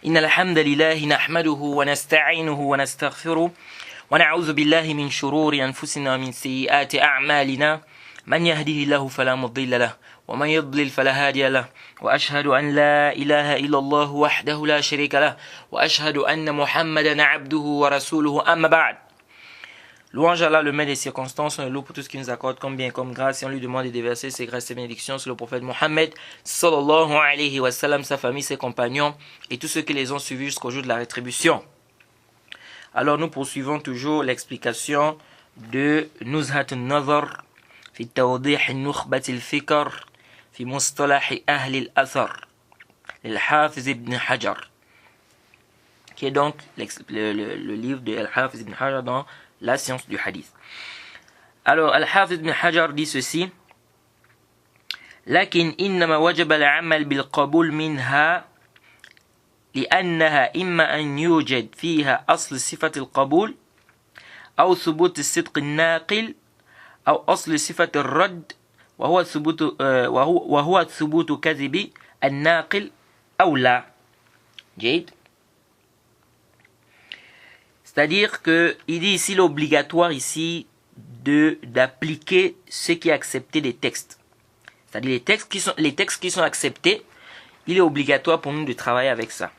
إن الحمد لله نحمده ونستعينه ونستغفره ونعوذ بالله من شرور أنفسنا ومن سيئات أعمالنا من يهده الله فلا مضل له ومن يضلل فلا هادي له وأشهد أن لا إله إلا الله وحده لا شريك له وأشهد أن محمدا عبده ورسوله أما بعد. Louange à Allah, le maître des circonstances, on le loue pour tout ce qu'il nous accorde comme bien, comme grâce, et on lui demande de déverser ses grâces et bénédictions sur le prophète Mohammed, sallallahu alayhi wa sallam, sa famille, ses compagnons, et tous ceux qui les ont suivis jusqu'au jour de la rétribution. Alors nous poursuivons toujours l'explication de Nuzhat al-Nazar, fi tawdih al-nukhbat al-fikr, fi mustalah ahli al-athar, al-Hafiz ibn Hajar, qui est donc le livre de al-Hafiz ibn Hajar dans la science du hadith. Alors, Al-Hafiz ibn Hajar dit ceci: لكن إنما وجب العمل بالقبول منها لأنها إما أن يوجد فيها أصل صفة القبول أو ثبوت الصدق الناقل أو أصل صفة الرد وهو ثبوت كذب الناقل أو لا. جيد. C'est-à-dire que il dit ici l'obligatoire ici d'appliquer ce qui est accepté des textes. C'est-à-dire les textes qui sont acceptés, il est obligatoire pour nous de travailler avec ça.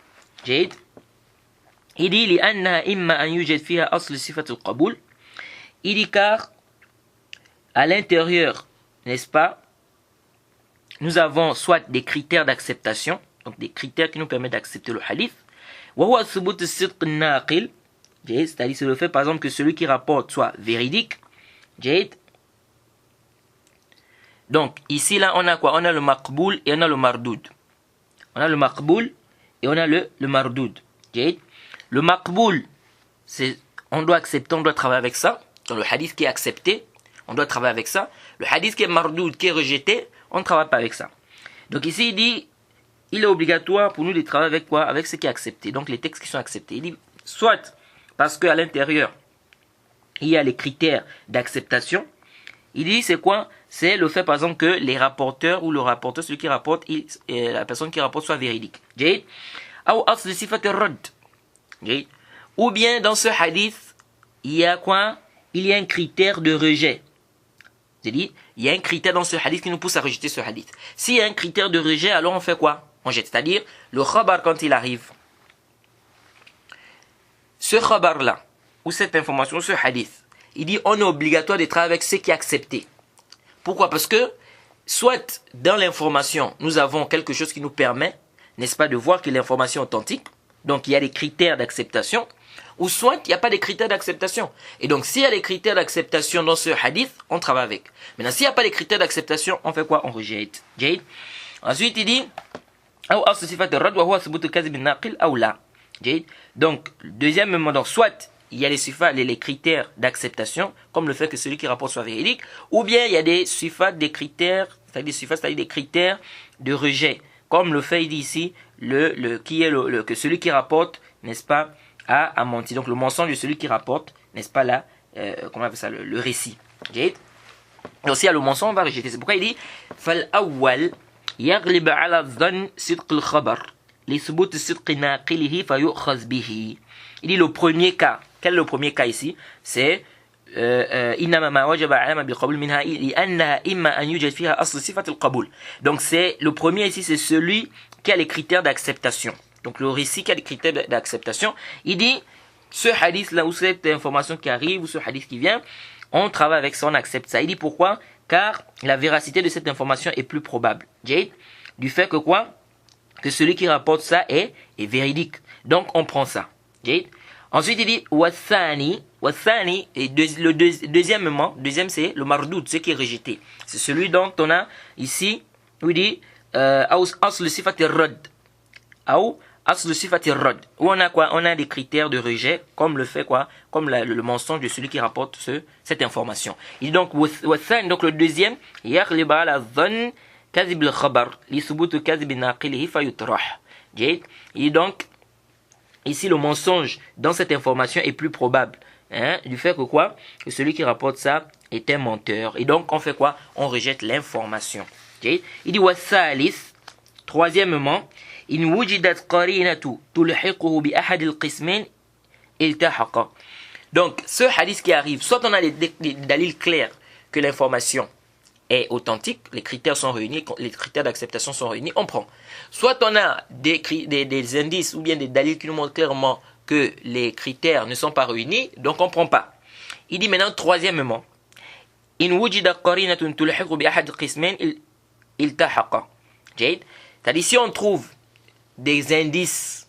Jade. Il dit لأنها إما أن يوجد فيها أصل صفة القبول. Il dit car à l'intérieur, n'est-ce pas, nous avons soit des critères d'acceptation, donc des critères qui nous permettent d'accepter le hadith. وهو ثبوت الصدق الناقل. C'est-à-dire c'est le fait par exemple que celui qui rapporte soit véridique. Jade. Donc ici là on a quoi? On a le maqboul et on a le mardoud. On a le maqboul et on a le mardoud. Jade. Le maqboul, c'est on doit accepter, on doit travailler avec ça. Dans le hadith qui est accepté, on doit travailler avec ça. Le hadith qui est mardoud, qui est rejeté, on ne travaille pas avec ça. Donc ici il dit il est obligatoire pour nous de travailler avec quoi? Avec ce qui est accepté. Donc les textes qui sont acceptés. Il dit soit parce qu'à l'intérieur, il y a les critères d'acceptation. Il dit, c'est quoi? C'est le fait, par exemple, que les rapporteurs ou le rapporteur, celui qui rapporte, la personne qui rapporte soit véridique. Ou bien, dans ce hadith, il y a quoi? Il y a un critère de rejet. C'est-à-dire, il y a un critère dans ce hadith qui nous pousse à rejeter ce hadith. S'il y a un critère de rejet, alors on fait quoi? On jette. C'est-à-dire, le khabar, quand il arrive, ce khabar-là, ou cette information, ce hadith, il dit on est obligatoire de travailler avec ce qui est accepté. Pourquoi? Parce que, soit dans l'information, nous avons quelque chose qui nous permet, n'est-ce pas, de voir que l'information est authentique, donc il y a des critères d'acceptation, ou soit il n'y a pas de critères d'acceptation. Et donc s'il y a des critères d'acceptation dans ce hadith, on travaille avec. Maintenant, s'il n'y a pas de critères d'acceptation, on fait quoi? On rejette. Jade. Ensuite, il dit donc, deuxièmement, donc, soit il y a les sifat, les critères d'acceptation, comme le fait que celui qui rapporte soit véridique, ou bien il y a des sifat, des critères, c'est-à-dire des critères de rejet, comme le fait, il dit ici, que celui qui rapporte, n'est-ce pas, a menti. Donc, le mensonge de celui qui rapporte, n'est-ce pas, là, comment on appelle ça, le récit. Et aussi, il y a le mensonge, on va rejeter. C'est pourquoi il dit, fal awwal yaglib ala dhann sidq al-khabar. Il dit le premier cas. Quel est le premier cas ici? C'est donc c'est le premier ici, c'est celui qui a les critères d'acceptation. Donc le récit qui a les critères d'acceptation. Il dit ce hadith là, ou cette information qui arrive, ou ce hadith qui vient, on travaille avec ça, on accepte ça. Il dit pourquoi? Car la véracité de cette information est plus probable. Jade, du fait que quoi? Que celui qui rapporte ça est véridique. Donc on prend ça. Jade. Ensuite il dit wathani, et le deuxième c'est le mardoud, ce qui est rejeté. C'est celui dont on a ici, où il dit asl sifati rad, ou asl sifati rad, où on a quoi? On a des critères de rejet, comme le fait quoi? Comme le mensonge de celui qui rapporte cette information. Il dit donc wathani, donc le deuxième, yaghlibu ala dhann كذب الخبر لثبوت كذب ناقله فيطرح. Et donc ici le mensonge dans cette information est plus probable, du fait que quoi? Que celui qui rapporte ça est un menteur. Et donc on fait quoi? On rejette l'information. Il dit wassalis, troisièmement, إن وجدت قرينة تلحقه بأحد القسمين التحق. Donc, ce hadith qui arrive, soit on a des dalils clairs que l'information est authentique, les critères sont réunis, les critères d'acceptation sont réunis, on prend. Soit on a des indices ou bien des dalils qui nous montrent clairement que les critères ne sont pas réunis, donc on ne prend pas. Il dit maintenant, troisièmement, in wujida qarinatun tulhiqu bi ahad qismain iltahaqa. C'est-à-dire, si on trouve des indices,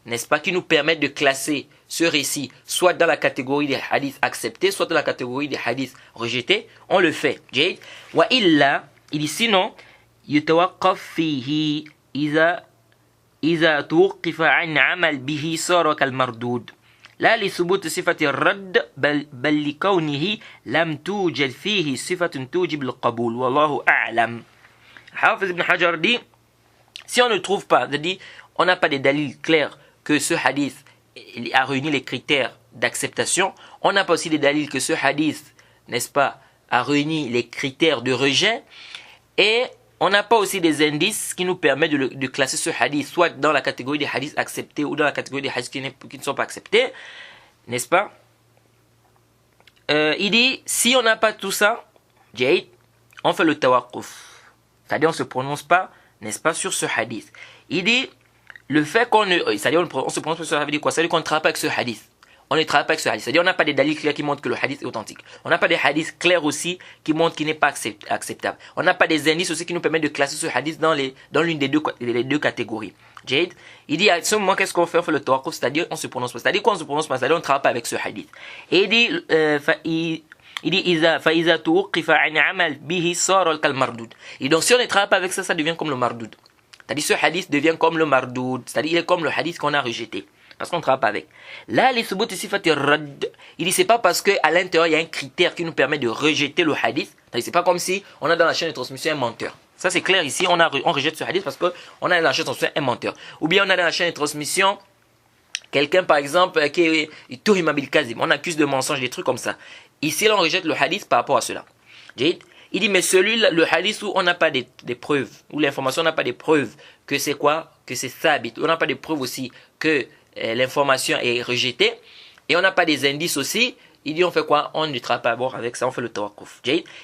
n'est-ce pas, qui nous permettent de classer ce récit soit dans la catégorie des hadiths acceptés, soit dans la catégorie des hadiths rejetés, on le fait. Wa illa, il dit sinon, yutawaqqaf fihi إذا توقف عن عمل به صار كالمردود لا لثبوت صفة الرد بل لكونه لم توجد فيه صفة توجب القبول والله أعلم. Hafiz ibn Hajar dit, si on ne trouve pas, c'est-à-dire on n'a pas de dalil clair que ce hadith a réuni les critères d'acceptation, on n'a pas aussi des dalils que ce hadith, n'est-ce pas, a réuni les critères de rejet, et on n'a pas aussi des indices qui nous permettent de classer ce hadith soit dans la catégorie des hadiths acceptés ou dans la catégorie des hadiths qui ne sont pas acceptés, n'est-ce pas? Il dit, si on n'a pas tout ça, on fait le tawaqquf, c'est-à-dire on ne se prononce pas, n'est-ce pas, sur ce hadith. Il dit, le fait qu'on ne, c'est-à-dire on se prononce sur ce hadith, ça veut dire quoi? Ça veut dire qu'on ne travaille pas avec ce hadith. On ne travaille pas avec ce hadith. C'est-à-dire on n'a pas des dalils clairs qui montrent que le hadith est authentique. On n'a pas des hadiths clairs aussi qui montrent qu'il n'est pas acceptable. On n'a pas des indices aussi qui nous permettent de classer ce hadith dans l'une des deux catégories. Jade, il dit à ce moment, qu'est-ce qu'on fait? On fait le tawaqquf, c'est-à-dire on se prononce pas. C'est-à-dire qu'on se prononce pas, c'est-à-dire on ne travaille pas avec ce hadith. Et il dit فَإِذَا تُوقِفَ عَنْ عَمَلْ بِهِ صَارَ كَالْمَرْدُودِ. Et donc si on ne travaille pas avec ça, ça devient comme le mardoud. C'est-à-dire ce hadith devient comme le mardoud. C'est-à-dire il est comme le hadith qu'on a rejeté. Parce qu'on ne travaille pas avec. Là, les subut sifati radd. Il dit, c'est pas parce qu'à l'intérieur, il y a un critère qui nous permet de rejeter le hadith. C'est pas comme si on a dans la chaîne de transmission un menteur. Ça, c'est clair ici. On rejette ce hadith parce qu'on a dans la chaîne de transmission un menteur. Ou bien on a dans la chaîne de transmission quelqu'un, par exemple, qui est Tuhima bil Kazim. On accuse de mensonge, des trucs comme ça. Ici, on rejette le hadith par rapport à cela. Il dit, mais celui-là, le hadith où on n'a pas des preuves, où l'information n'a pas des preuves que c'est quoi? Que c'est sabit. On n'a pas des preuves aussi que l'information est rejetée et on n'a pas des indices aussi, il dit on fait quoi? On ne travaille pas d'abord avec ça, on fait le tawaqquf.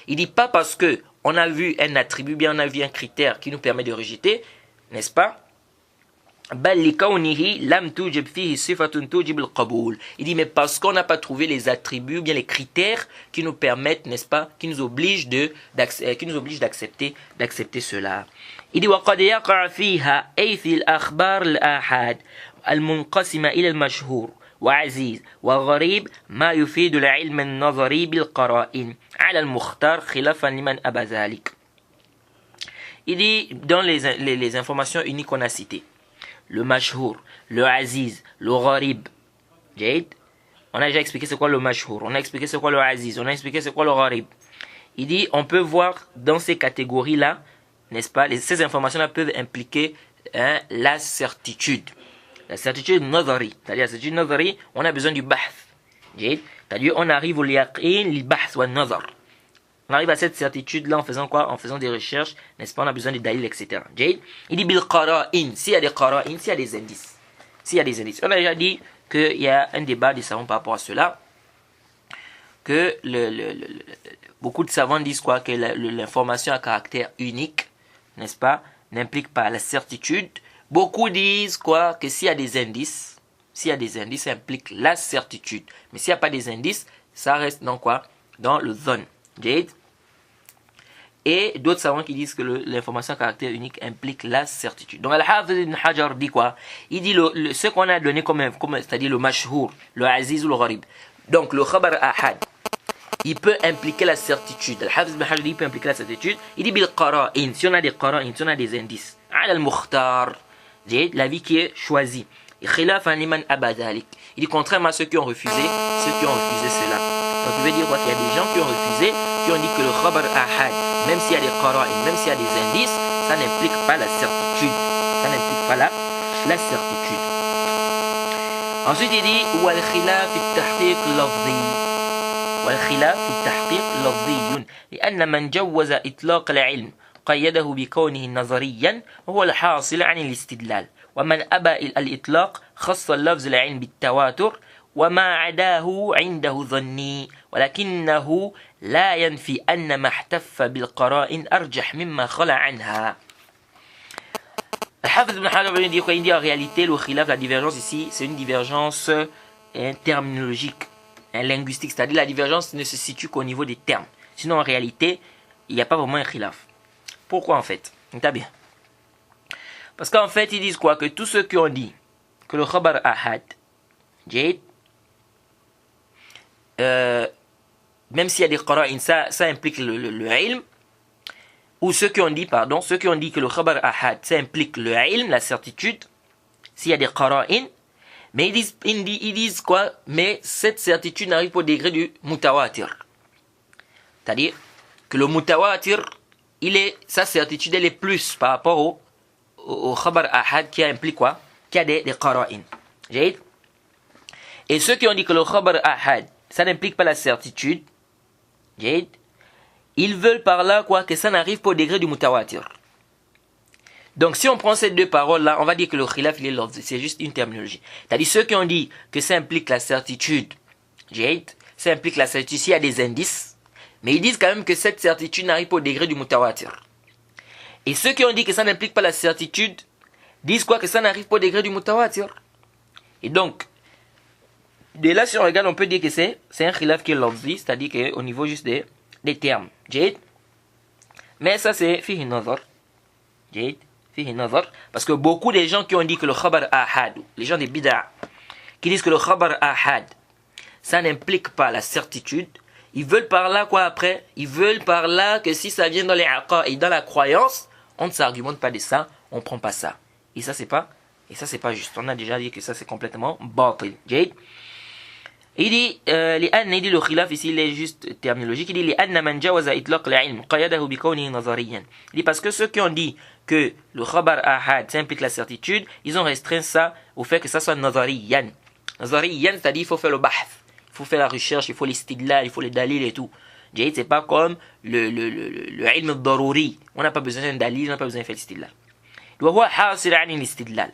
Il dit pas parce que on a vu un attribut, bien on a vu un critère qui nous permet de rejeter, n'est-ce pas? Il dit mais parce qu'on n'a pas trouvé les attributs, bien les critères qui nous permettent, n'est-ce pas, qui nous obligent d'accepter cela. Il dit وقد يقع فيها أي في الأخبار الآحاد المنقسمة إلى المشهور وعزيز وغريب ما يفيد العلم النظري بالقرائن على المختار خلافا لمن أبى ذلك. Il dit dans les informations uniques qu'on a citées, le mashhour, le aziz, le gharib. On a déjà expliqué c'est quoi le mashhour, on a expliqué c'est quoi le aziz, on a expliqué c'est quoi le gharib. Il dit on peut voir dans ces catégories-là, n'est-ce pas, ces informations-là peuvent impliquer la certitude. La certitude nazari. C'est-à-dire la certitude nazari, on a besoin du bahth. C'est-à-dire on arrive au yaqin, li bahth wa nazar. On arrive à cette certitude-là en faisant quoi? En faisant des recherches, n'est-ce pas? On a besoin des dalil, etc. Il dit bil qara'in, s'il y a des qara'in, s'il y a des indices. S'il y a des indices. On a déjà dit qu'il y a un débat des savants par rapport à cela. Que beaucoup de savants disent quoi? Que l'information à caractère unique, n'est-ce pas, n'implique pas la certitude. Beaucoup disent quoi? Que s'il y a des indices, ça implique la certitude. Mais s'il n'y a pas des indices, ça reste dans quoi? Dans le zone. Et d'autres savants qui disent que l'information à caractère unique implique la certitude. Donc Al-Hafiz ibn Hajar dit quoi? Il dit ce qu'on a donné comme c'est-à-dire le mashhour, le aziz ou le gharib. Donc le khabar ahad, il peut impliquer la certitude. Al-Hafiz ibn Hajar dit il peut impliquer la certitude. Il dit bil qara'in, si on a des qara'in, si on a des indices. Al-Mukhtar, l'avis qui est choisi. Khilafan liman aba dhalik. Il dit contrairement à ceux qui ont refusé cela. Donc il veut dire qu'il y a des gens qui ont refusé, qui ont dit que le khabar ahad, même s'il y a des qara'in, même s'il y a des indices, ça n'implique pas la certitude. Ça n'implique pas la certitude. Ensuite il dit wal khilaf fi at-tahqiq lafzi. Wal khilaf fi at-tahqiq lafzi. لأن من جوز إطلاق العلم قيده بكونه نظريا وهو الحاصل عن الاستدلال ومن أبى الإطلاق خص اللفظ العلم بالتواتر وما عداه عنده ظني ولكنه لا ينفي أن ما احتف بالقرائن أرجح مما خلع عنها. Al-Hafiz ibn Hajar veut dire quoi? Il dit en réalité le khilaf, la divergence ici, c'est une divergence terminologique, linguistique, c'est-à-dire la divergence ne se situe qu'au niveau des termes. Sinon en réalité, il n'y a pas vraiment un khilaf. Pourquoi en fait? T'as bien. Parce qu'en fait, ils disent quoi? Que tous ceux qui ont dit que le khabar ahad, même s'il y a des qara'in, ça implique le ilm, ou ceux qui ont dit que le khabar ahad, ça implique le ilm, la certitude, s'il y a des qara'in, mais ils disent quoi? Mais cette certitude n'arrive pas au degré du mutawatir. C'est-à-dire que le mutawatir, sa certitude, elle est plus par rapport au khabar ahad qui implique quoi? Qui a des qara'in. Et ceux qui ont dit que le khabar ahad, ça n'implique pas la certitude, ils veulent par là quoi? Que ça n'arrive pas au degré du mutawatir. Donc si on prend ces deux paroles là, on va dire que le khilaf c'est juste une terminologie. C'est-à-dire ceux qui ont dit que ça implique la certitude, ça implique la certitude s'il y a des indices, mais ils disent quand même que cette certitude n'arrive pas au degré du mutawatir. Et ceux qui ont dit que ça n'implique pas la certitude, disent quoi? Que ça n'arrive pas au degré du mutawatir. Et donc, de là si on regarde, on peut dire que c'est un khilaf qui est lafzi, c'est-à-dire qu'au niveau juste des termes. Mais ça c'est fihi nazar. Parce que beaucoup de gens qui ont dit que le khabar ahad, les gens des bid'a, qui disent que le khabar ahad, ça n'implique pas la certitude, ils veulent par là quoi après? Ils veulent par là que si ça vient dans les aqaïd et dans la croyance, on ne s'argumente pas de ça, on ne prend pas ça. Et ça c'est pas juste. On a déjà dit que ça c'est complètement batil. Il dit le khilaf ici il est juste terminologique. Il dit il dit parce que ceux qui ont dit que le khabar ahad ça implique la certitude, ils ont restreint ça au fait que ça soit nazariyan. Nazariyan, c'est-à-dire il faut faire le bahth, il faut faire la recherche, il faut l'istidlal, il faut les dalil et tout. C'est pas comme le ilm al-daruri. On n'a pas besoin d'un dalil, on n'a pas besoin de faire l'istidlal. Il doit avoir hasir an l'istidlal.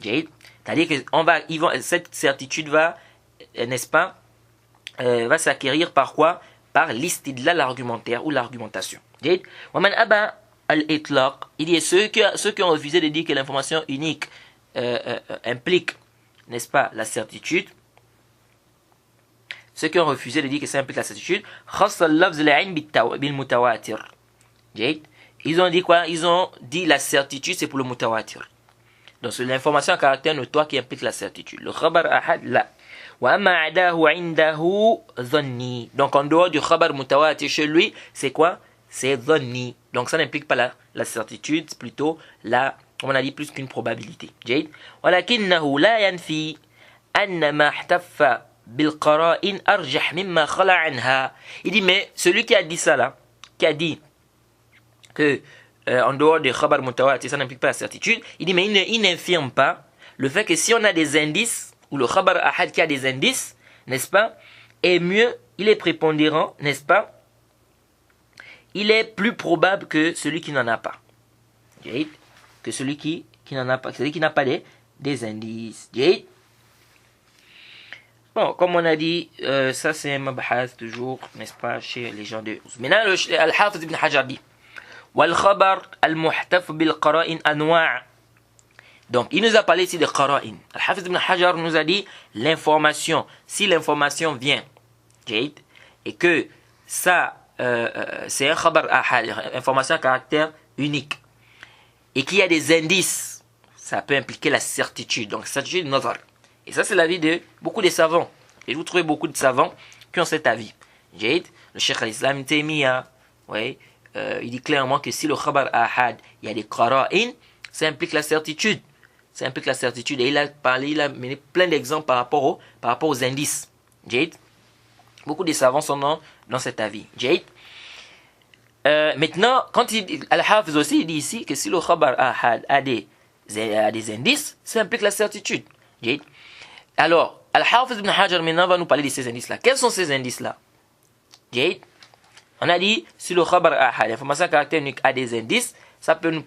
C'est-à-dire que cette certitude va, n'est-ce pas, va s'acquérir par quoi? Par l'istidlal argumentaire ou l'argumentation. ومن أبى الإطلاق, il dit ceux qui ont refusé de dire que l'information unique implique, n'est-ce pas, la certitude. Ceux qui ont refusé de dire que ça implique la certitude, خص اللفظ العين بالمتواتر. Ils ont dit quoi? Ils ont dit la certitude c'est pour le mutawatir. Donc c'est l'information à caractère notoire qui implique la certitude. Le khabar ahad là. وَأَمَّا عَدَاهُ عِنْدَهُ ظَنِّي. Donc en dehors du khabar mutawatir chez lui, c'est quoi? C'est dhanni. Donc ça n'implique pas la certitude, c'est plutôt on a dit plus qu'une probabilité. وَلَكِنَّهُ لَا يَنْفِي أَنَّ مَا احْتَفَّ بِالْقَرَائِنْ أَرْجَحْ مِمَّا خَلَعَ عَنْهَا. Il dit mais celui qui a dit ça là, qui a dit que en dehors du khabar mutawatir ça n'implique pas la certitude, il dit mais il n'infirme pas le fait que si on a des indices, ou le khabar ahad qui a des indices, n'est-ce pas, est mieux, il est prépondérant, n'est-ce pas, il est plus probable que celui qui n'en a pas. Que celui qui n'en a pas, celui qui n'a pas des indices. Bon, comme on a dit, ça c'est un mabhaz toujours, n'est-ce pas, chez les gens de... Maintenant, Al-Hafiz ibn Hajar dit وَالْخَبَرْ الْمُحْتَفُ بِالْقَرَائِنْ أَنْوَاعٍ. Donc, il nous a parlé ici de qara'in. Al-Hafiz ibn Hajar nous a dit l'information. Si l'information vient, et que ça, c'est un khabar ahad, information à caractère unique, et qu'il y a des indices, ça peut impliquer la certitude. Donc, certitude nazar. Et ça, c'est l'avis de beaucoup de savants. Et vous trouvez beaucoup de savants qui ont cet avis. Le Cheikh al-Islam Ibn Taymiyyah, il dit clairement que si le khabar ahad, il y a des qara'in, ça implique la certitude. Ça implique la certitude. Et il a mené plein d'exemples par rapport aux indices. Beaucoup de savants sont dans cet avis. Maintenant, quand Al-Hafiz aussi, il dit ici que si le khabar ahad a des indices, ça implique la certitude. Alors, Al-Hafiz ibn Hajar maintenant va nous parler de ces indices-là. Quels sont ces indices-là? On a dit, si le khabar ahad, l'information à caractère unique, a des indices, ça peut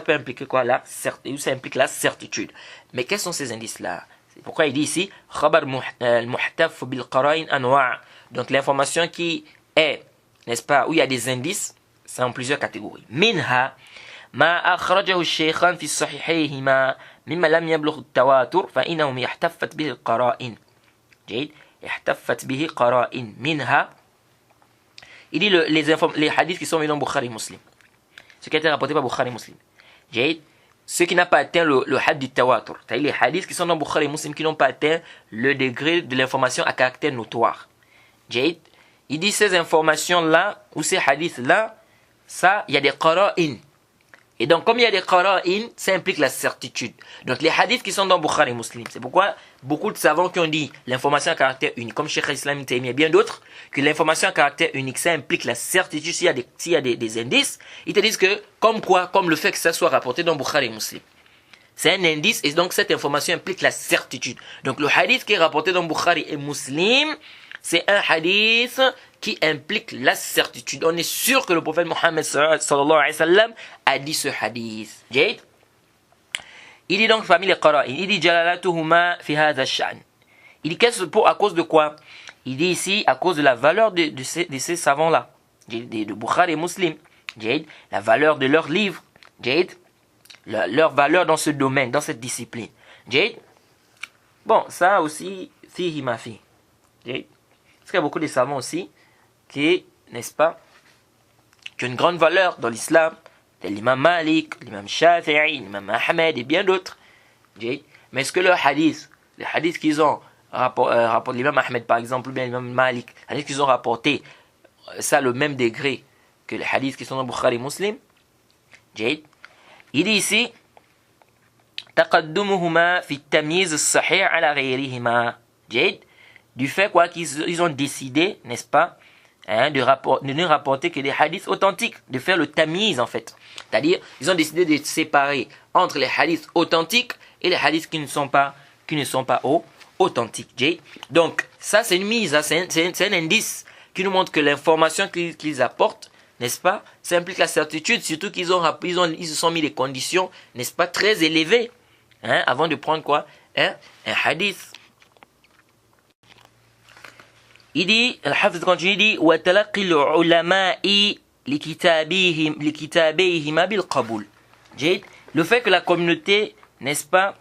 impliquer quoi là? Ça implique la certitude. Mais quels sont ces indices-là? C'est pourquoi il dit ici khabar muhtaf bil qara'in anwa'. Donc l'information qui est, n'est-ce pas, où il y a des indices, c'est en plusieurs catégories. Minha ma akhrajahu ash-shaykhan fi sahihayhima mimma lam yablugh at-tawatur fa innahum yahtaffat bihi al-qara'in. جيد احتفت به قرائن منها. Il dit les hadiths qui sont venus dans Bukhari Muslim, ce qui a été rapporté par Bukhari Muslim. جيد ce qui n'a pas atteint le had du tawatur, c'est-à-dire les hadiths qui sont dans Bukhari Muslim qui n'ont pas atteint le degré de l'information à caractère notoire. جيد il dit ces informations là ou ces hadiths là, ça il y a des qara'in. Et donc, comme il y a des qara'in, ça implique la certitude. Donc, les hadiths qui sont dans Bukhari et Muslim, c'est pourquoi beaucoup de savants qui ont dit l'information à caractère unique, comme Cheikh Islam Ibn Taymiyyah et bien d'autres, que l'information à caractère unique, ça implique la certitude s'il y a des indices. Ils te disent que, comme quoi, comme le fait que ça soit rapporté dans Bukhari et Muslim. C'est un indice et donc cette information implique la certitude. Donc, le hadith qui est rapporté dans Bukhari et Muslim, c'est un hadith qui implique la certitude. On est sûr que le prophète Mohammed sallallahu alayhi wa sallam a dit ce hadith. Jade. Il dit donc parmi les qara'in, il dit jalalatuhuma fi hadha ash-sha'n. Il dit qu'est-ce pour à cause de quoi? Il dit ici à cause de la valeur de ces savants-là, de Bukhari et Muslim. Jade. La valeur de leurs livres. Jade. Leur valeur dans ce domaine, dans cette discipline. Jade. Bon, ça aussi, fihi ma fi. Jade. Parce qu'il y a beaucoup de savants aussi qui, n'est-ce pas, qui ont une grande valeur dans l'islam, l'imam Malik, l'imam Shafi'i, l'imam Ahmed et bien d'autres. Mais est-ce que leurs hadiths, les hadiths qu'ils ont rapporté, l'imam Ahmed par exemple, ou bien l'imam Malik, les hadiths qu'ils ont rapportés, ça le même degré que les hadiths qui sont dans Bukhari Muslim? Il dit ici, تقدمهما في التمييز الصحيح على غيرهما. Du fait quoi qu'ils ont décidé, n'est-ce pas, de ne rapporter que des hadiths authentiques, de faire le tamiz en fait. C'est-à-dire, ils ont décidé de séparer entre les hadiths authentiques et les hadiths qui ne sont pas authentiques. Donc, ça c'est une mise, c'est un indice qui nous montre que l'information qu'ils apportent, n'est-ce pas, ça implique la certitude, surtout qu'ils ils se sont mis des conditions, n'est-ce pas, très élevées, avant de prendre quoi, un hadith. Il dit, Al-Hafiz continue, il dit, وَتَلَقِّ الْعُلَمَاءِ لِكِتَابَيْهِمَا بِالْقَبُولِ. Le fait que la communauté, n'est-ce pas,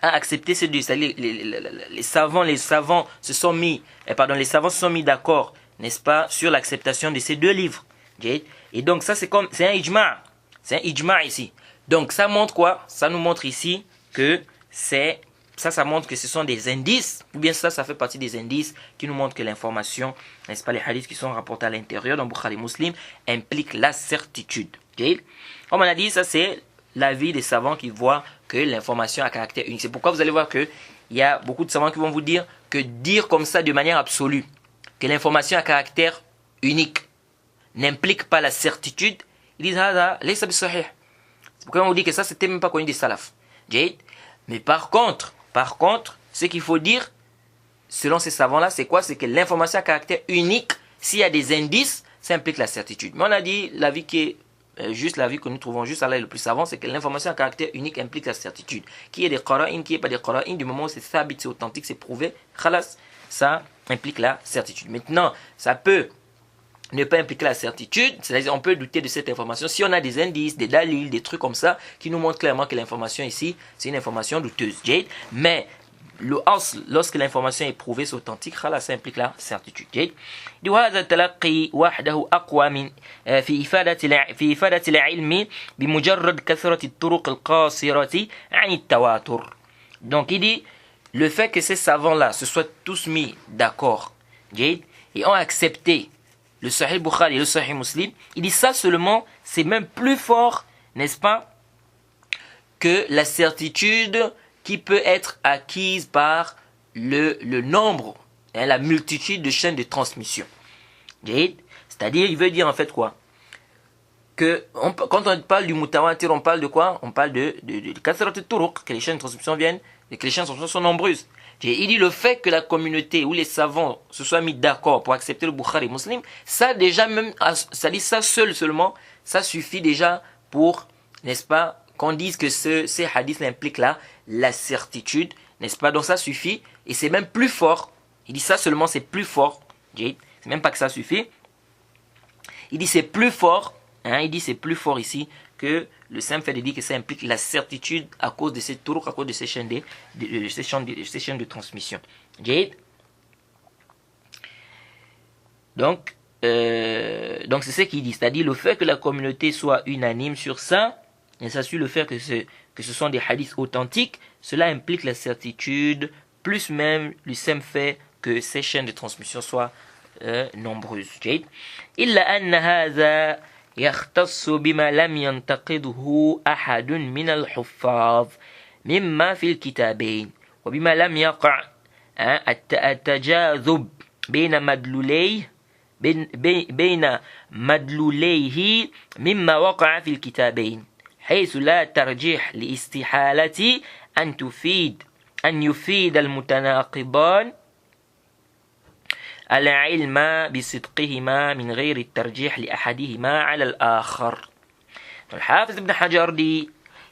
a accepté ces deux, c'est-à-dire les savants se sont mis d'accord, n'est-ce pas, sur l'acceptation de ces deux livres. Et donc ça c'est un ijma', ici. Donc ça montre quoi? Ça nous montre ici que ça montre que ce sont des indices, ou bien ça fait partie des indices qui nous montrent que l'information, n'est-ce pas, les hadiths qui sont rapportés à l'intérieur dans Bukhari Muslim, impliquent la certitude. Comme on a dit, ça c'est l'avis des savants qui voient que l'information a caractère unique. C'est pourquoi vous allez voir qu'il y a beaucoup de savants qui vont vous dire que dire comme ça de manière absolue, que l'information a caractère unique, n'implique pas la certitude, ils disent c'est pourquoi on vous dit que ça c'était même pas connu des salafs. Mais par contre, ce qu'il faut dire, selon ces savants-là, c'est quoi? C'est que l'information à caractère unique, s'il y a des indices, ça implique la certitude. Mais on a dit, l'avis qui est juste, l'avis que nous trouvons juste là le plus savant, c'est que l'information à caractère unique implique la certitude. Qu'il y ait des qara'in, qu'il n'y ait pas des qara'in, du moment où c'est sabit, c'est authentique, c'est prouvé, khalas, ça implique la certitude. Maintenant, ça peut ne pas impliquer la certitude, c'est-à-dire on peut douter de cette information si on a des indices, des dalils, des trucs comme ça qui nous montrent clairement que l'information ici c'est une information douteuse. Mais lorsque l'information est prouvée, c'est authentique, ça implique la certitude. وهذا التلقي وحده أقوى من في إفادة العلم بمجرد كثرة الطرق القاصرة عن التواتر. Donc il dit le fait que ces savants-là se soient tous mis d'accord et ont accepté le Sahih Bukhari et le Sahih Muslim, il dit ça seulement, c'est même plus fort, n'est-ce pas, que la certitude qui peut être acquise par le nombre, la multitude de chaînes de transmission. C'est-à-dire, il veut dire en fait quoi? Que quand on parle du mutawatir, on parle de quoi? On parle de kasrat al-turuq, que les chaînes de transmission viennent, et que les chaînes de transmission sont nombreuses. Il dit le fait que la communauté ou les savants se soient mis d'accord pour accepter le Bukhari Muslim, ça déjà même, ça dit ça seulement, ça suffit déjà pour, n'est-ce pas, qu'on dise que ces hadiths impliquent là la certitude, n'est-ce pas? Donc ça suffit, et c'est même plus fort. Il dit ça seulement, c'est plus fort. C'est même pas que ça suffit. Il dit c'est plus fort, il dit c'est plus fort ici que le simple fait de dire que ça implique la certitude à cause de ces tours, à cause de ces chaînes de transmission. Donc c'est ce qu'il dit, c'est-à-dire le fait que la communauté soit unanime sur ça, et ça suit le fait que ce sont des hadiths authentiques, cela implique la certitude, plus même le simple fait que ces chaînes de transmission soient nombreuses. إلا أن هذا يختص بما لم ينتقده أحد من الحفاظ مما في الكتابين وبما لم يقع التجاذب بين مدلوليه مما وقع في الكتابين حيث لا ترجيح لاستحالة أن يفيد المتناقضان العلم بصدقهما من غير الترجيح لأحدهما على الآخر. Le Hafiz ibn Hajar dit,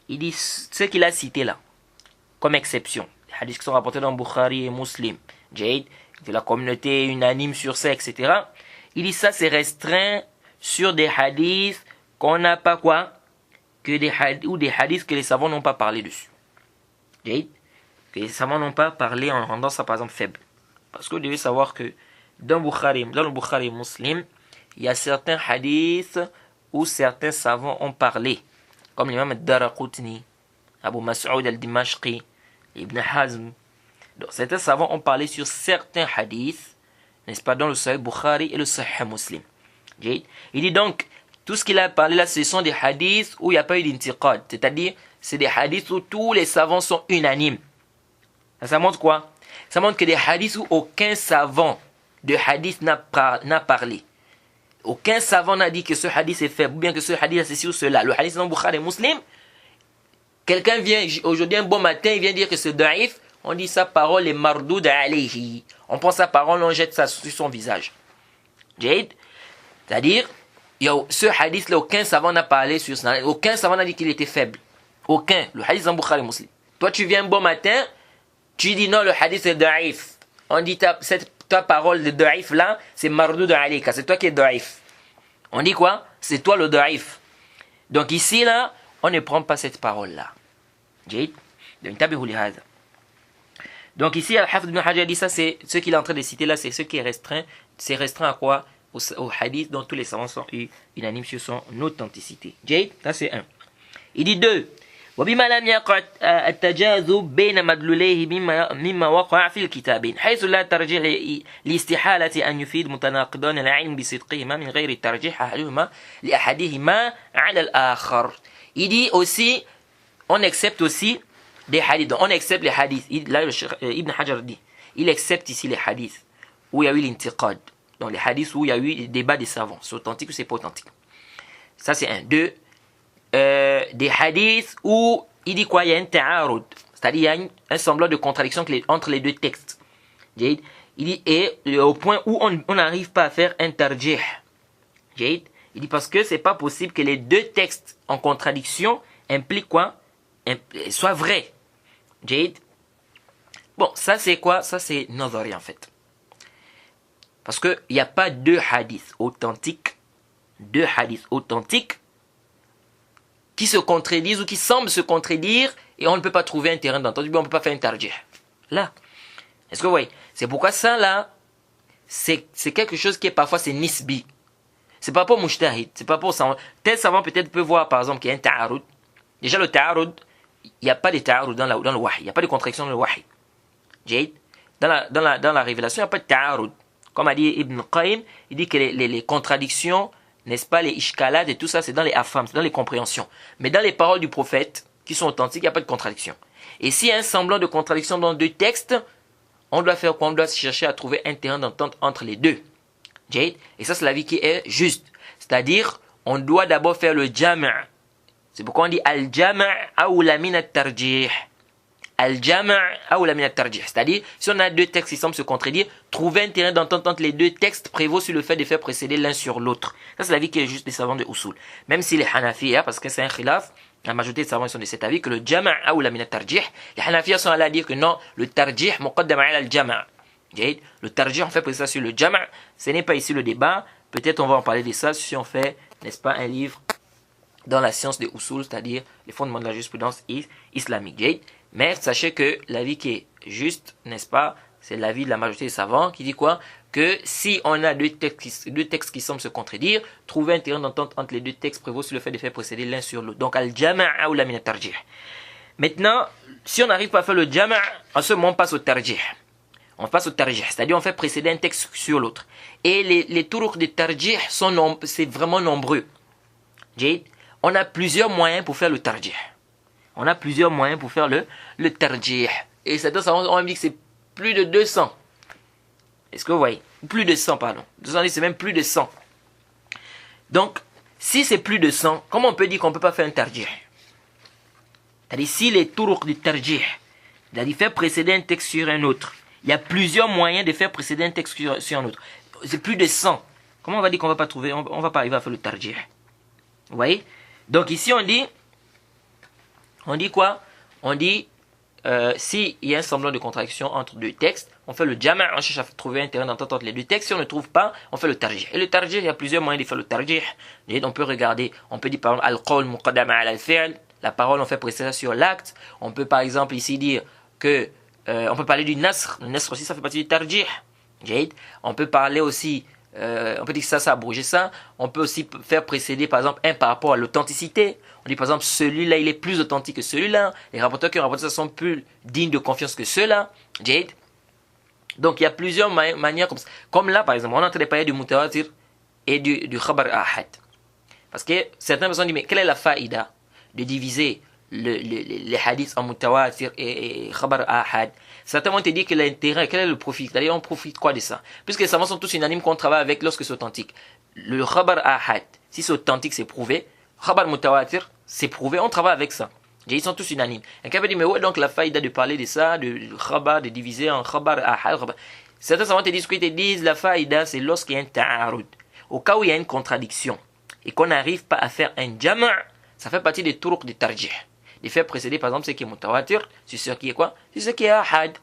il dit ce qu'il a cité là, comme exception, les hadiths qui sont rapportés dans Bukhari et Muslim, de la communauté unanime sur ça, etc. Il dit ça c'est restreint sur des hadiths qu'on n'a pas quoi, ou des hadiths que les savants n'ont pas parlé dessus. Que les savants n'ont pas parlé en rendant ça par exemple faible. Parce que vous devez savoir que dans le Bukhari et Muslim, il y a certains hadiths où certains savants ont parlé, comme l'imam al-Daraqutni, Abu Mas'ud al-Dimashqi, Ibn Hazm. Donc, certains savants ont parlé sur certains hadiths, n'est-ce pas, dans le Sahih Bukhari et le Sahih Muslim. Il dit donc, tout ce qu'il a parlé là, ce sont des hadiths où il n'y a pas eu d'intiqad, c'est-à-dire, c'est des hadiths où tous les savants sont unanimes. Ça montre quoi? Ça montre que des hadiths où aucun savant de hadith n'a parlé. Aucun savant n'a dit que ce hadith est faible, ou bien que ce hadith est ceci ou cela. Le hadith dans Bukhari et Muslim, quelqu'un vient, aujourd'hui un bon matin, il vient dire que c'est da'if, on dit sa parole est mardoud alayhi. On prend sa parole, on jette ça sur son visage. C'est-à-dire, ce hadith-là, aucun savant n'a parlé sur ça. Aucun savant n'a dit qu'il était faible. Aucun. Le hadith dans Bukhari et Muslim. Toi, tu viens un bon matin, tu dis non, le hadith est da'if. On dit ta parole de da'if là, c'est mardoud alayka, c'est toi qui es da'if. On dit quoi? C'est toi le da'if. Donc ici là, on ne prend pas cette parole là. Donc ici, Al-Hafid ibn Hajar dit ça, c'est ce qu'il est en train de citer là, c'est ce qui est restreint. C'est restreint à quoi? Au hadith dont tous les savants sont unanimes sur son authenticité. Ça c'est un. Il dit deux. وبما لم يقع التجاذب بين مدلوليه مما وقع في الكتابين حيث لا ترجيح لاستحالة أن يفيد متناقضان العلم بصدقهما من غير الترجيح لأحدهما على الآخر. Il dit aussi, on accepte aussi des hadiths. On accepte les hadiths. Là, Ibn Hajar dit, il accepte ici les hadiths où il y a eu l'intiqad. Donc les hadiths où il y a eu des débats des savants. C'est authentique ou c'est pas authentique. Ça c'est un. Deux. Des hadiths où il dit quoi? Il y a un ta'arud, c'est-à-dire il y a un semblant de contradiction entre les deux textes. Il dit, et au point où on n'arrive pas à faire un tarjih. Il dit parce que c'est pas possible que les deux textes en contradiction impliquent quoi? Soient vrais. Bon, ça c'est quoi? Ça c'est nazari en fait. Parce qu'il n'y a pas deux hadiths authentiques qui se contredisent ou qui semblent se contredire et on ne peut pas trouver un terrain d'entente, on ne peut pas faire un tarjih. Là, est-ce que vous voyez? C'est pourquoi ça là, c'est quelque chose qui est parfois c'est nisbi. C'est pas pour mujtahid, c'est pas pour savant. Tel savant peut-être peut voir par exemple qu'il y a un ta'arud. Déjà le ta'arud, il n'y a pas de ta'arud dans le wahi, il n'y a pas de contradiction dans le wahi. Dans la révélation, il n'y a pas de ta'arud. Comme a dit Ibn Qayyim, il dit que les contradictions, n'est-ce pas, les ishkalat et tout ça, c'est dans les afham, c'est dans les compréhensions. Mais dans les paroles du prophète, qui sont authentiques, il n'y a pas de contradiction. Et s'il y a un semblant de contradiction dans deux textes, on doit faire quoi? On doit chercher à trouver un terrain d'entente entre les deux. Et ça, c'est l'avis qui est juste. C'est-à-dire, on doit d'abord faire le jama'. C'est pourquoi on dit al-jama' awla min at-tarjih. al-jama' ou la min al-tarjih. C'est-à-dire, si on a deux textes qui semblent se contredire, trouver un terrain d'entente entre les deux textes prévaut sur le fait de faire précéder l'un sur l'autre. Ça, c'est l'avis qui est juste des savants de Usul. Même si les Hanafiya, parce que c'est un khilaf, la majorité des savants sont de cet avis que le jama' ou la min al-tarjih, les Hanafiya sont allés à dire que non, le tarjih muqaddam ala al-jama'. Le tarjih, on fait précéder sur le jama'. Ce n'est pas ici le débat. Peut-être on va en parler de ça si on fait, n'est-ce pas, un livre dans la science des usul, c'est-à-dire les fondements de la jurisprudence islamique. Mais sachez que l'avis qui est juste, n'est-ce pas, c'est l'avis de la majorité des savants qui dit quoi? Que si on a deux textes qui semblent se contredire, trouver un terrain d'entente entre les deux textes prévaut sur le fait de faire précéder l'un sur l'autre. Donc, al-jama' ou la min al-tarjih. Maintenant, si on n'arrive pas à faire le jama', en ce moment on passe au tarjih. On passe au tarjih, c'est-à-dire on fait précéder un texte sur l'autre. Et les turuq de tarjih c'est vraiment nombreux. On a plusieurs moyens pour faire le tarjih. On a plusieurs moyens pour faire le tarjih. Et certains savants ont dit que c'est plus de 200. Est-ce que vous voyez? Plus de 100, pardon. 200, c'est même plus de 100. Donc, si c'est plus de 100, comment on peut dire qu'on ne peut pas faire un tarjih? C'est-à-dire, si les turuq du tarjih, c'est-à-dire faire précéder un texte sur un autre, il y a plusieurs moyens de faire précéder un texte sur un autre. C'est plus de 100. Comment on va dire qu'on ne va pas trouver, on va pas arriver à faire le tarjih? Vous voyez? Donc ici on dit quoi? On dit s'il y a un semblant de contradiction entre deux textes, on fait le jama', on cherche à trouver un terrain d'entente entre les deux textes. Si on ne trouve pas, on fait le tarjih. Et le tarjih, il y a plusieurs moyens de faire le tarjih. On peut regarder, on peut dire par exemple al-qawl muqaddam ala al-fi'l, la parole on fait précéder sur l'acte. On peut par exemple ici dire que on peut parler du nasr. Le nasr aussi ça fait partie du tarjih. On peut parler aussi on peut dire que ça a abrogé ça. On peut aussi faire précéder par exemple un par rapport à l'authenticité. On dit par exemple celui-là il est plus authentique que celui-là. Les rapporteurs qui ont rapporté ça sont plus dignes de confiance que ceux-là. Donc il y a plusieurs manières comme ça. Comme là par exemple on est en train de parler du mutawatir et du khabar ahad. Parce que certaines personnes disent mais quelle est la faïda de diviser les hadiths en mutawatir et khabar ahad? Certains vont te dire que l'intérêt, quel est le profit? C'est-à-dire, on profite quoi de ça? Puisque les savants sont tous unanimes qu'on travaille avec lorsque c'est authentique. Le khabar ahad, si c'est authentique, c'est prouvé. Khabar mutawatir, c'est prouvé, on travaille avec ça. Ils sont tous unanimes. Et quelqu'un dit, mais ouais, donc la faïda de parler de ça, de khabar, de diviser en khabar ahad. Certains savants te disent que te disent, la faïda, c'est lorsqu'il y a un ta'arud. Au cas où il y a une contradiction et qu'on n'arrive pas à faire un jama', ça fait partie des turuq de tarjih. De faire précéder par exemple ce qui est mutawatir sur ce qui est quoi? Sur ce qui est ahad.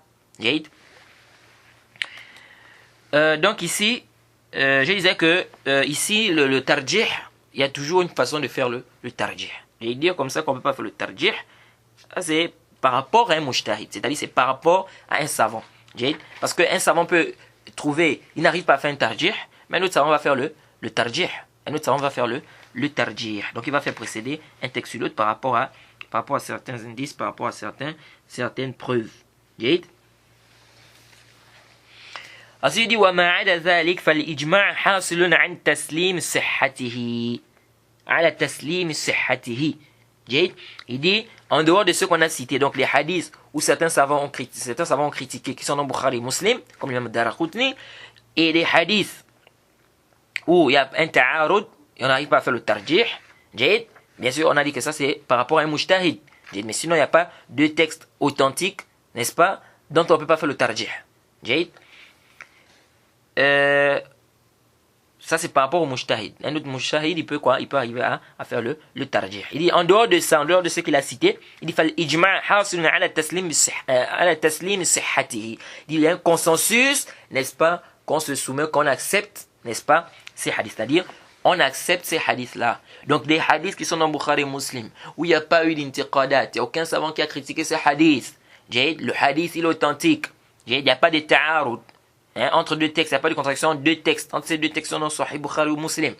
Donc ici je disais que ici le tarjih, il y a toujours une façon de faire le tarjih. Je vais dire comme ça qu'on ne peut pas faire le tarjih, c'est par rapport à un mujtahid, c'est-à-dire c'est par rapport à un savant. Parce qu'un savant peut trouver, il n'arrive pas à faire un tarjih, mais un autre savant va faire le tarjih. Un autre savant va faire le tarjih. Donc il va faire précéder un texte sur l'autre par rapport à certains indices, par rapport à certaines preuves. Ensuite il dit وما عدا ذلك فالإجماع حاصل عن تسليم صحته على تسليم صحته. Il dit en dehors de ce qu'on a cité, donc les hadiths où certains savants ont critiqué, qui sont dans Bukhari et Muslim, comme l'imam Daraqutni, et les hadiths où il y a un ta'arud et on n'arrive pas à faire le tarjih. Bien sûr, on a dit que ça c'est par rapport à un mujtahid. Mais sinon, il n'y a pas de texte authentique, n'est-ce pas, dont on ne peut pas faire le tarjih. Ça c'est par rapport au mujtahid. Un autre mujtahid, il peut quoi? Il peut arriver à faire le tarjih. Il dit en dehors de ça, en dehors de ce qu'il a cité, il dit fal ijma' hasilun ala taslim sihhatihi. Il y a un consensus, n'est-ce pas, qu'on se soumet, qu'on accepte, n'est-ce pas, ces hadiths, c'est-à-dire on accepte ces hadiths-là. Donc des hadiths qui sont dans Bukhari et Muslim, où il n'y a pas eu d'intiqadat, il n'y a aucun savant qui a critiqué ces hadiths. Le hadith, il est authentique. Il n'y a pas de ta'arud. Entre deux textes, il n'y a pas de contradiction entre deux textes. Entre ces deux textes dans Sahih Bukhari ou Muslim.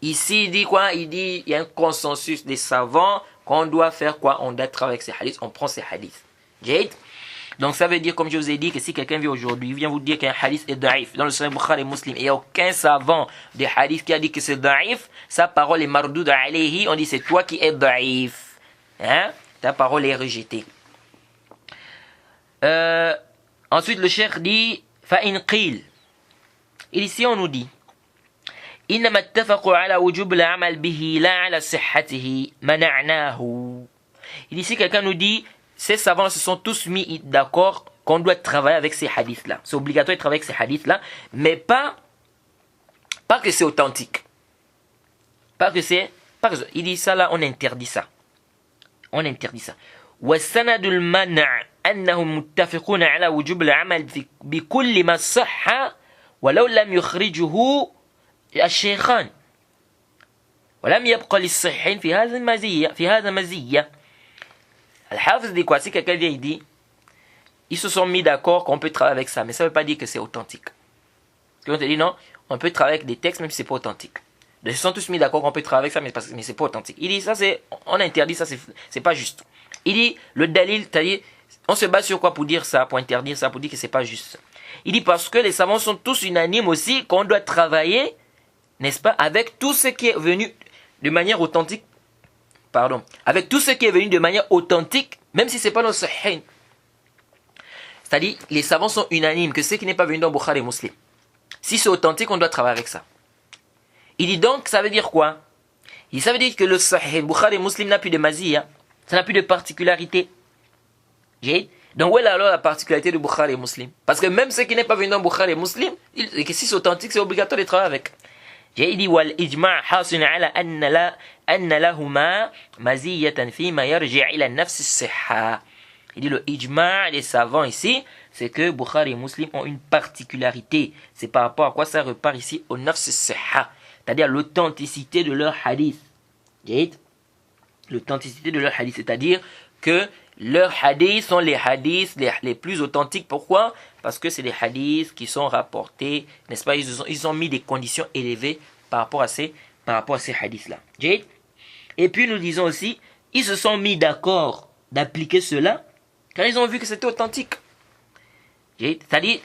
Ici, il dit quoi? Il dit, il y a un consensus des savants qu'on doit faire quoi? On doit travailler avec ces hadiths, on prend ces hadiths. Donc ça veut dire, comme je vous ai dit, que si quelqu'un vient aujourd'hui, il vient vous dire qu'un hadith est daïf dans le Sahih Bukhari et Muslim, et il n'y a aucun savant des hadiths qui a dit que c'est daïf, sa parole est mardoud alayhi, on dit c'est toi qui es daïf. Ta parole est rejetée. Ensuite le cheikh dit فإن قيل. Et ici on nous dit إنما اتفقوا على وجوب العمل به لا على صحته منعناه. Et ici quelqu'un nous dit ces savants se sont tous mis d'accord qu'on doit travailler avec ces hadiths-là. C'est obligatoire de travailler avec ces hadiths-là, mais pas que c'est authentique. Il dit ça là, on interdit ça. On interdit ça. والسند المنع أنهم متفقون على وجوب العمل بكل ما صح ولو لم يخرجه الشيخان ولم يبقى للصحيحين في هذا مزية. Al-Hafiz dit quoi? Si quelqu'un vient, il dit, ils se sont mis d'accord qu'on peut travailler avec ça, mais ça ne veut pas dire que c'est authentique. Parce qu'on te dit non, on peut travailler avec des textes même si ce n'est pas authentique. Ils se sont tous mis d'accord qu'on peut travailler avec ça, mais c'est pas authentique. Il dit ça, on interdit ça, c'est pas juste. Il dit le dalil, c'est-à-dire, on se base sur quoi pour dire ça, pour interdire ça, pour dire que c'est pas juste. Il dit parce que les savants sont tous unanimes aussi qu'on doit travailler, n'est-ce pas, avec tout ce qui est venu de manière authentique. Pardon, avec tout ce qui est venu de manière authentique, même si c'est pas dans le Sahih. C'est-à-dire, les savants sont unanimes que ce qui n'est pas venu dans Bukhari et Muslim. Si c'est authentique, on doit travailler avec ça. Il dit donc, ça veut dire quoi? Ça veut dire que le Sahih, Bukhari et Muslim n'a plus de maziyya, ça n'a plus de particularité. Donc, où est alors la particularité de Bukhari et Muslim? Parce que même ce qui n'est pas venu dans Bukhari et Muslim, et que si c'est authentique, c'est obligatoire de travailler avec. Il dit والإجماع حاصل على أن لهما مزية فيما يرجع إلى نفس الصحة. Il dit le ijma' des savants ici, c'est que Bukhari et Muslim ont une particularité. C'est par rapport à quoi ça repart ici au nafs as-sihha, c'est-à-dire l'authenticité de leur hadith. L'authenticité de leur hadith, c'est-à-dire que leurs hadiths sont les hadiths les plus authentiques. Pourquoi? Parce que c'est des hadiths qui sont rapportés, n'est-ce pas? Ils ont mis des conditions élevées par rapport à ces hadiths-là. Et puis nous disons aussi, ils se sont mis d'accord d'appliquer cela quand ils ont vu que c'était authentique. C'est-à-dire,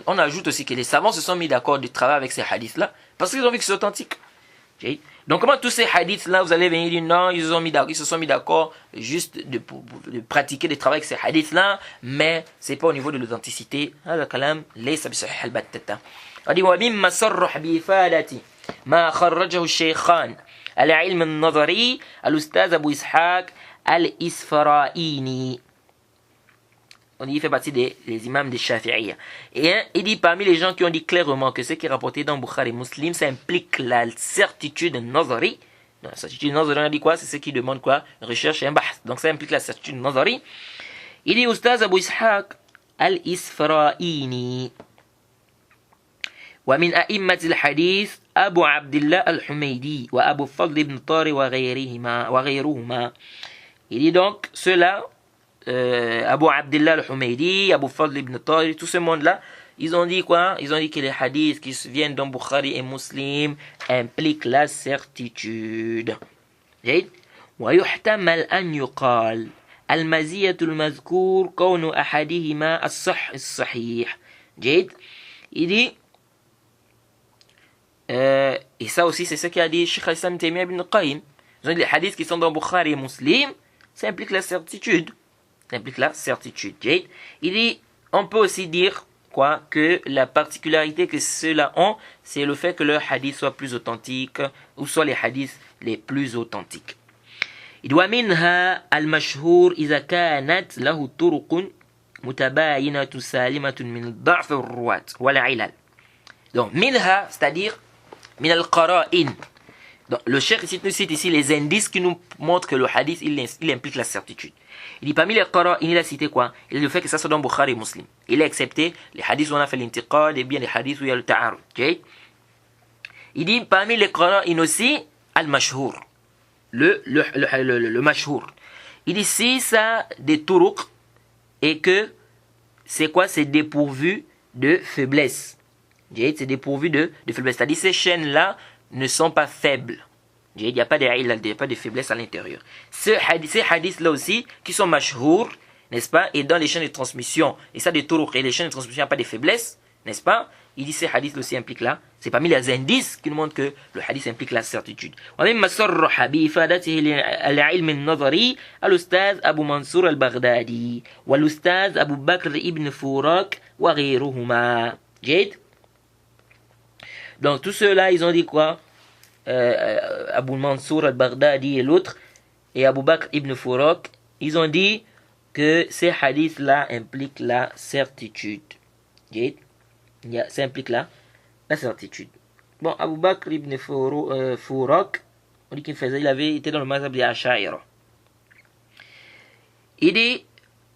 on ajoute aussi que les savants se sont mis d'accord de travailler avec ces hadiths-là parce qu'ils ont vu que c'est authentique. Donc, comment tous ces hadiths-là, vous allez venir dire non, ils se sont mis d'accord juste de pratiquer, de travailler avec ces hadiths-là, mais c'est pas au niveau de l'authenticité. هذا كلام ليس بصحيح البتة. ومما صرح بإفادة ما خرجه الشيخان العلم النظري الأستاذ أبو إسحاق الإسفرائيني. On dit, il fait partie des imams des Shafi'iyya. Et il dit, parmi les gens qui ont dit clairement que ce qui est rapporté dans Bukhari et Muslim, ça implique la certitude nazari. La certitude nazari, on a dit quoi? C'est ce qui demande quoi? Recherche et un bahth. Donc ça implique la certitude nazari. Il dit, Oustaz Abu Ishaq al-Isfaraini. ومن أئمة الحديث أبو عبد الله الحميدي وأبو فضل بن طاري وغيرهما. Il dit donc, ceux-là, Abu Abdullah al-Humaydi, Abu Fadl ibn Tari, tout ce monde-là, ils ont dit quoi? Ils ont dit que les hadiths qui viennent dans Bukhari et Muslim impliquent la certitude. ويحتمل أن يقال المزية المذكور كون أحدهما الصح الصحيح. Il dit, et ça aussi c'est ce qu'a dit Sheikh al-Islam Taymiyyah ibn Qayyim. Ils ont dit les hadiths qui sont dans Bukhari et Muslim, ça implique la certitude. Ça implique la certitude. Il dit, on peut aussi dire quoi, que la particularité que ceux-là ont, c'est le fait que leurs hadiths soient plus authentiques, ou soit les hadiths les plus authentiques. Il dit, ومنها المشهور إذا كانت له طرق متباينة سالمة من ضعف الرواة والعلل. Donc, minha, c'est-à-dire, min al-qara'in. Donc, le cheikh nous cite ici les indices qui nous montrent que le hadith, il implique la certitude. Il dit, parmi les qara'in, il a cité quoi? Il a le fait que ça soit dans Bukhari et Muslim. Il a accepté les hadiths où on a fait l'intiqad et bien les hadiths où il y a le ta'arud. Okay? Il dit, parmi les qara'in aussi, al-mashhur. Le mashhur. Il dit, si ça a des turuq et que c'est quoi? C'est dépourvu de faiblesse. C'est dépourvu de faiblesse. C'est-à-dire, ces chaînes-là ne sont pas faibles. Il n'y a pas de faiblesse à l'intérieur. Ces hadiths-là aussi, qui sont mashhour, n'est-ce pas? Et dans les chaînes de transmission, et ça des turuq et les chaînes de transmission, il n'y a pas de faiblesse, n'est-ce pas? Il dit ces hadiths-là aussi impliquent là. C'est parmi les indices qui nous montrent que le hadith implique la certitude. ومما صرح بإفادته العلم النظري الأستاذ أبو منصور البغدادي والأستاذ أبو بكر ابن فوراك وغيرهما. Donc tous ceux-là, ils ont dit quoi? Abu Mansour al-Baghdadi et l'autre, et Abu Bakr ibn Furak, ils ont dit que ces hadiths-là impliquent la certitude. Ça implique la certitude. Bon, Abu Bakr ibn Fourak, on dit il avait été dans le mazhab des Asha'ira. Il dit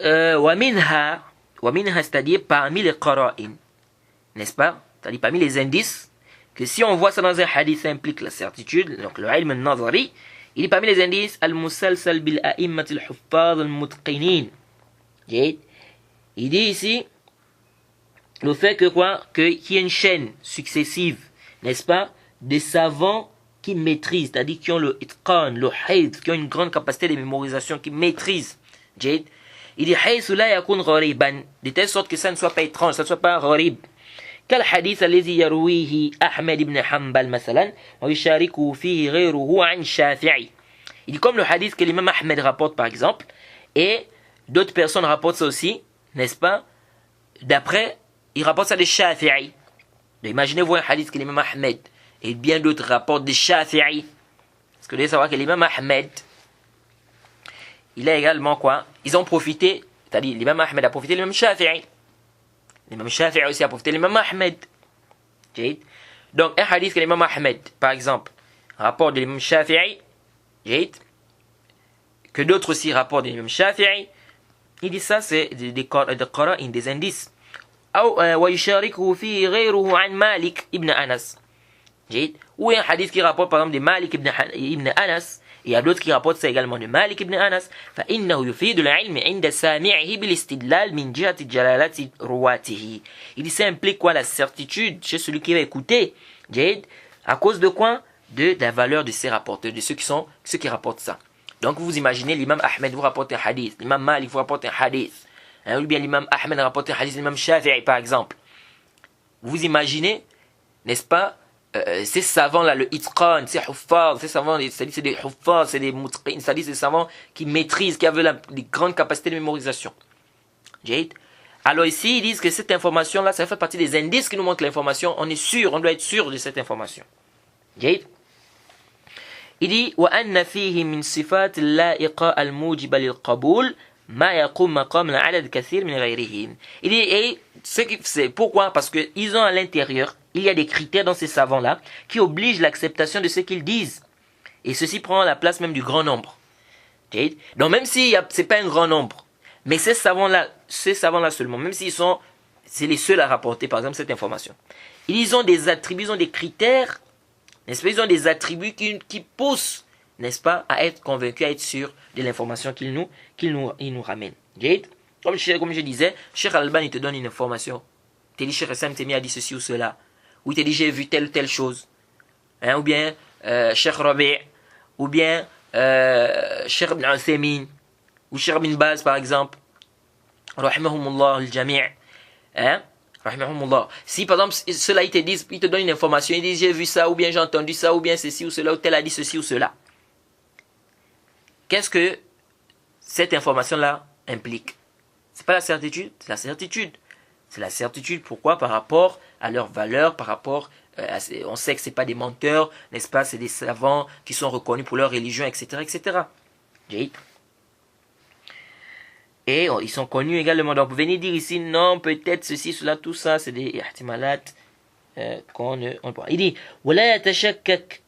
wa minha, c'est-à-dire parmi les qara'in, n'est-ce pas? C'est-à-dire parmi les indices, que si on voit ça dans un hadith, ça implique la certitude, donc le ilm al-nazari. Il est parmi les indices al-musalsal bil a'immat al-huffaz al-mutqinin. Il dit ici le fait que quoi, qu'il y ait une chaîne successive, n'est-ce pas, des savants qui maîtrisent, c'est-à-dire qui ont le itqan, le hayd, qui ont une grande capacité de mémorisation, qui maîtrisent. Il dit haythu la yakun ghariban, de telle sorte que ça ne soit pas étrange, ça ne soit pas gharib. كالحديث الذي يرويه أحمد بن حنبل مثلا ويشاركه فيه غيره عن الشافعي. Il dit comme le hadith que l'imam Ahmed rapporte par exemple, et d'autres personnes rapportent ça aussi, n'est-ce pas? D'après, il rapporte ça des Shafi'i. Imaginez-vous un hadith que l'imam Ahmed et bien d'autres rapportent des Shafi'i. Parce que vous devez savoir que l'imam Ahmed, il a également quoi? Ils ont profité, c'est-à-dire l'imam Ahmed a profité de l'imam Shafi'i. L'imam Shafi'i aussi a profité de l'imam Ahmed. Donc un hadith que l'imam Ahmed, par exemple, rapporte de l'imam Shafi'i, que d'autres aussi rapportent de l'imam Shafi'i, il dit ça c'est des qara'in, des indices. ويشاركه فيه غيره عن مالك ابن أنس. Ou un hadith qui rapporte par exemple de Malik ibn Anas, et il y a d'autres qui rapportent ça également de Malik ibn Anas. فإنه يفيد العلم عند سامعه بالاستدلال من جهة جلالة رواته. Il dit ça implique quoi? La certitude chez celui qui va écouter. À cause de quoi? De la valeur de ces rapporteurs, de ceux qui rapportent ça. Donc vous imaginez l'imam Ahmed vous rapporte un hadith, l'imam Malik vous rapporte un hadith, ou bien l'imam Ahmed rapporte un hadith, l'imam Shafi'i par exemple. Vous imaginez, n'est-ce pas, ces savants-là, le itqan, ces huffaz, ces savants, c'est-à-dire c'est des huffaz, c'est des mutqin, c'est-à-dire c'est des savants qui maîtrisent, qui avaient des grandes capacités de mémorisation. Alors ici, ils disent que cette information-là, ça fait partie des indices qui nous montrent l'information. On est sûr, on doit être sûr de cette information. Il dit وأن فيه من صفات اللائقة الموجبة للقبول ما يقوم مقام العدد كثير من غيرهم. Il dit et c'est pourquoi? Parce que ils ont à l'intérieur, il y a des critères dans ces savants-là qui obligent l'acceptation de ce qu'ils disent. Et ceci prend la place même du grand nombre. Donc même si c'est pas un grand nombre, mais ces savants-là seulement, même s'ils sont, c'est les seuls à rapporter par exemple cette information. Ils ont des attributs, ils ont des critères, n'est-ce pas? Ils ont des attributs qui poussent, n'est-ce pas, à être convaincus, à être sûrs de l'information qu'ils nous ramènent. Comme je disais, Cheikh Al-Albani te donne une information. Il te dit Cheikh Sam Temi a dit ceci ou cela. Ou il te dit j'ai vu telle ou telle chose. Ou bien Cheikh Rabi', ou bien Cheikh Ibn Uthaymin, ou Cheikh Ibn Baz par exemple. Rahimahumullah al-jami'. Rahimahumullah. Si par exemple cela il te donne une information, il dit j'ai vu ça, ou bien j'ai entendu ça, ou bien ceci ou cela, ou tel a dit ceci ou cela. Qu'est-ce que cette information-là implique? C'est pas la certitude, c'est la certitude. C'est la certitude, pourquoi? Par rapport à leur valeur, par rapport, on sait que c'est pas des menteurs, n'est-ce pas? C'est des savants qui sont reconnus pour leur religion, etc., etc. Et ils sont connus également. Donc, vous venez dire ici, non, peut-être ceci, cela, tout ça, c'est des ihtimalat qu'on ne prend. Il dit, ولا يتشكك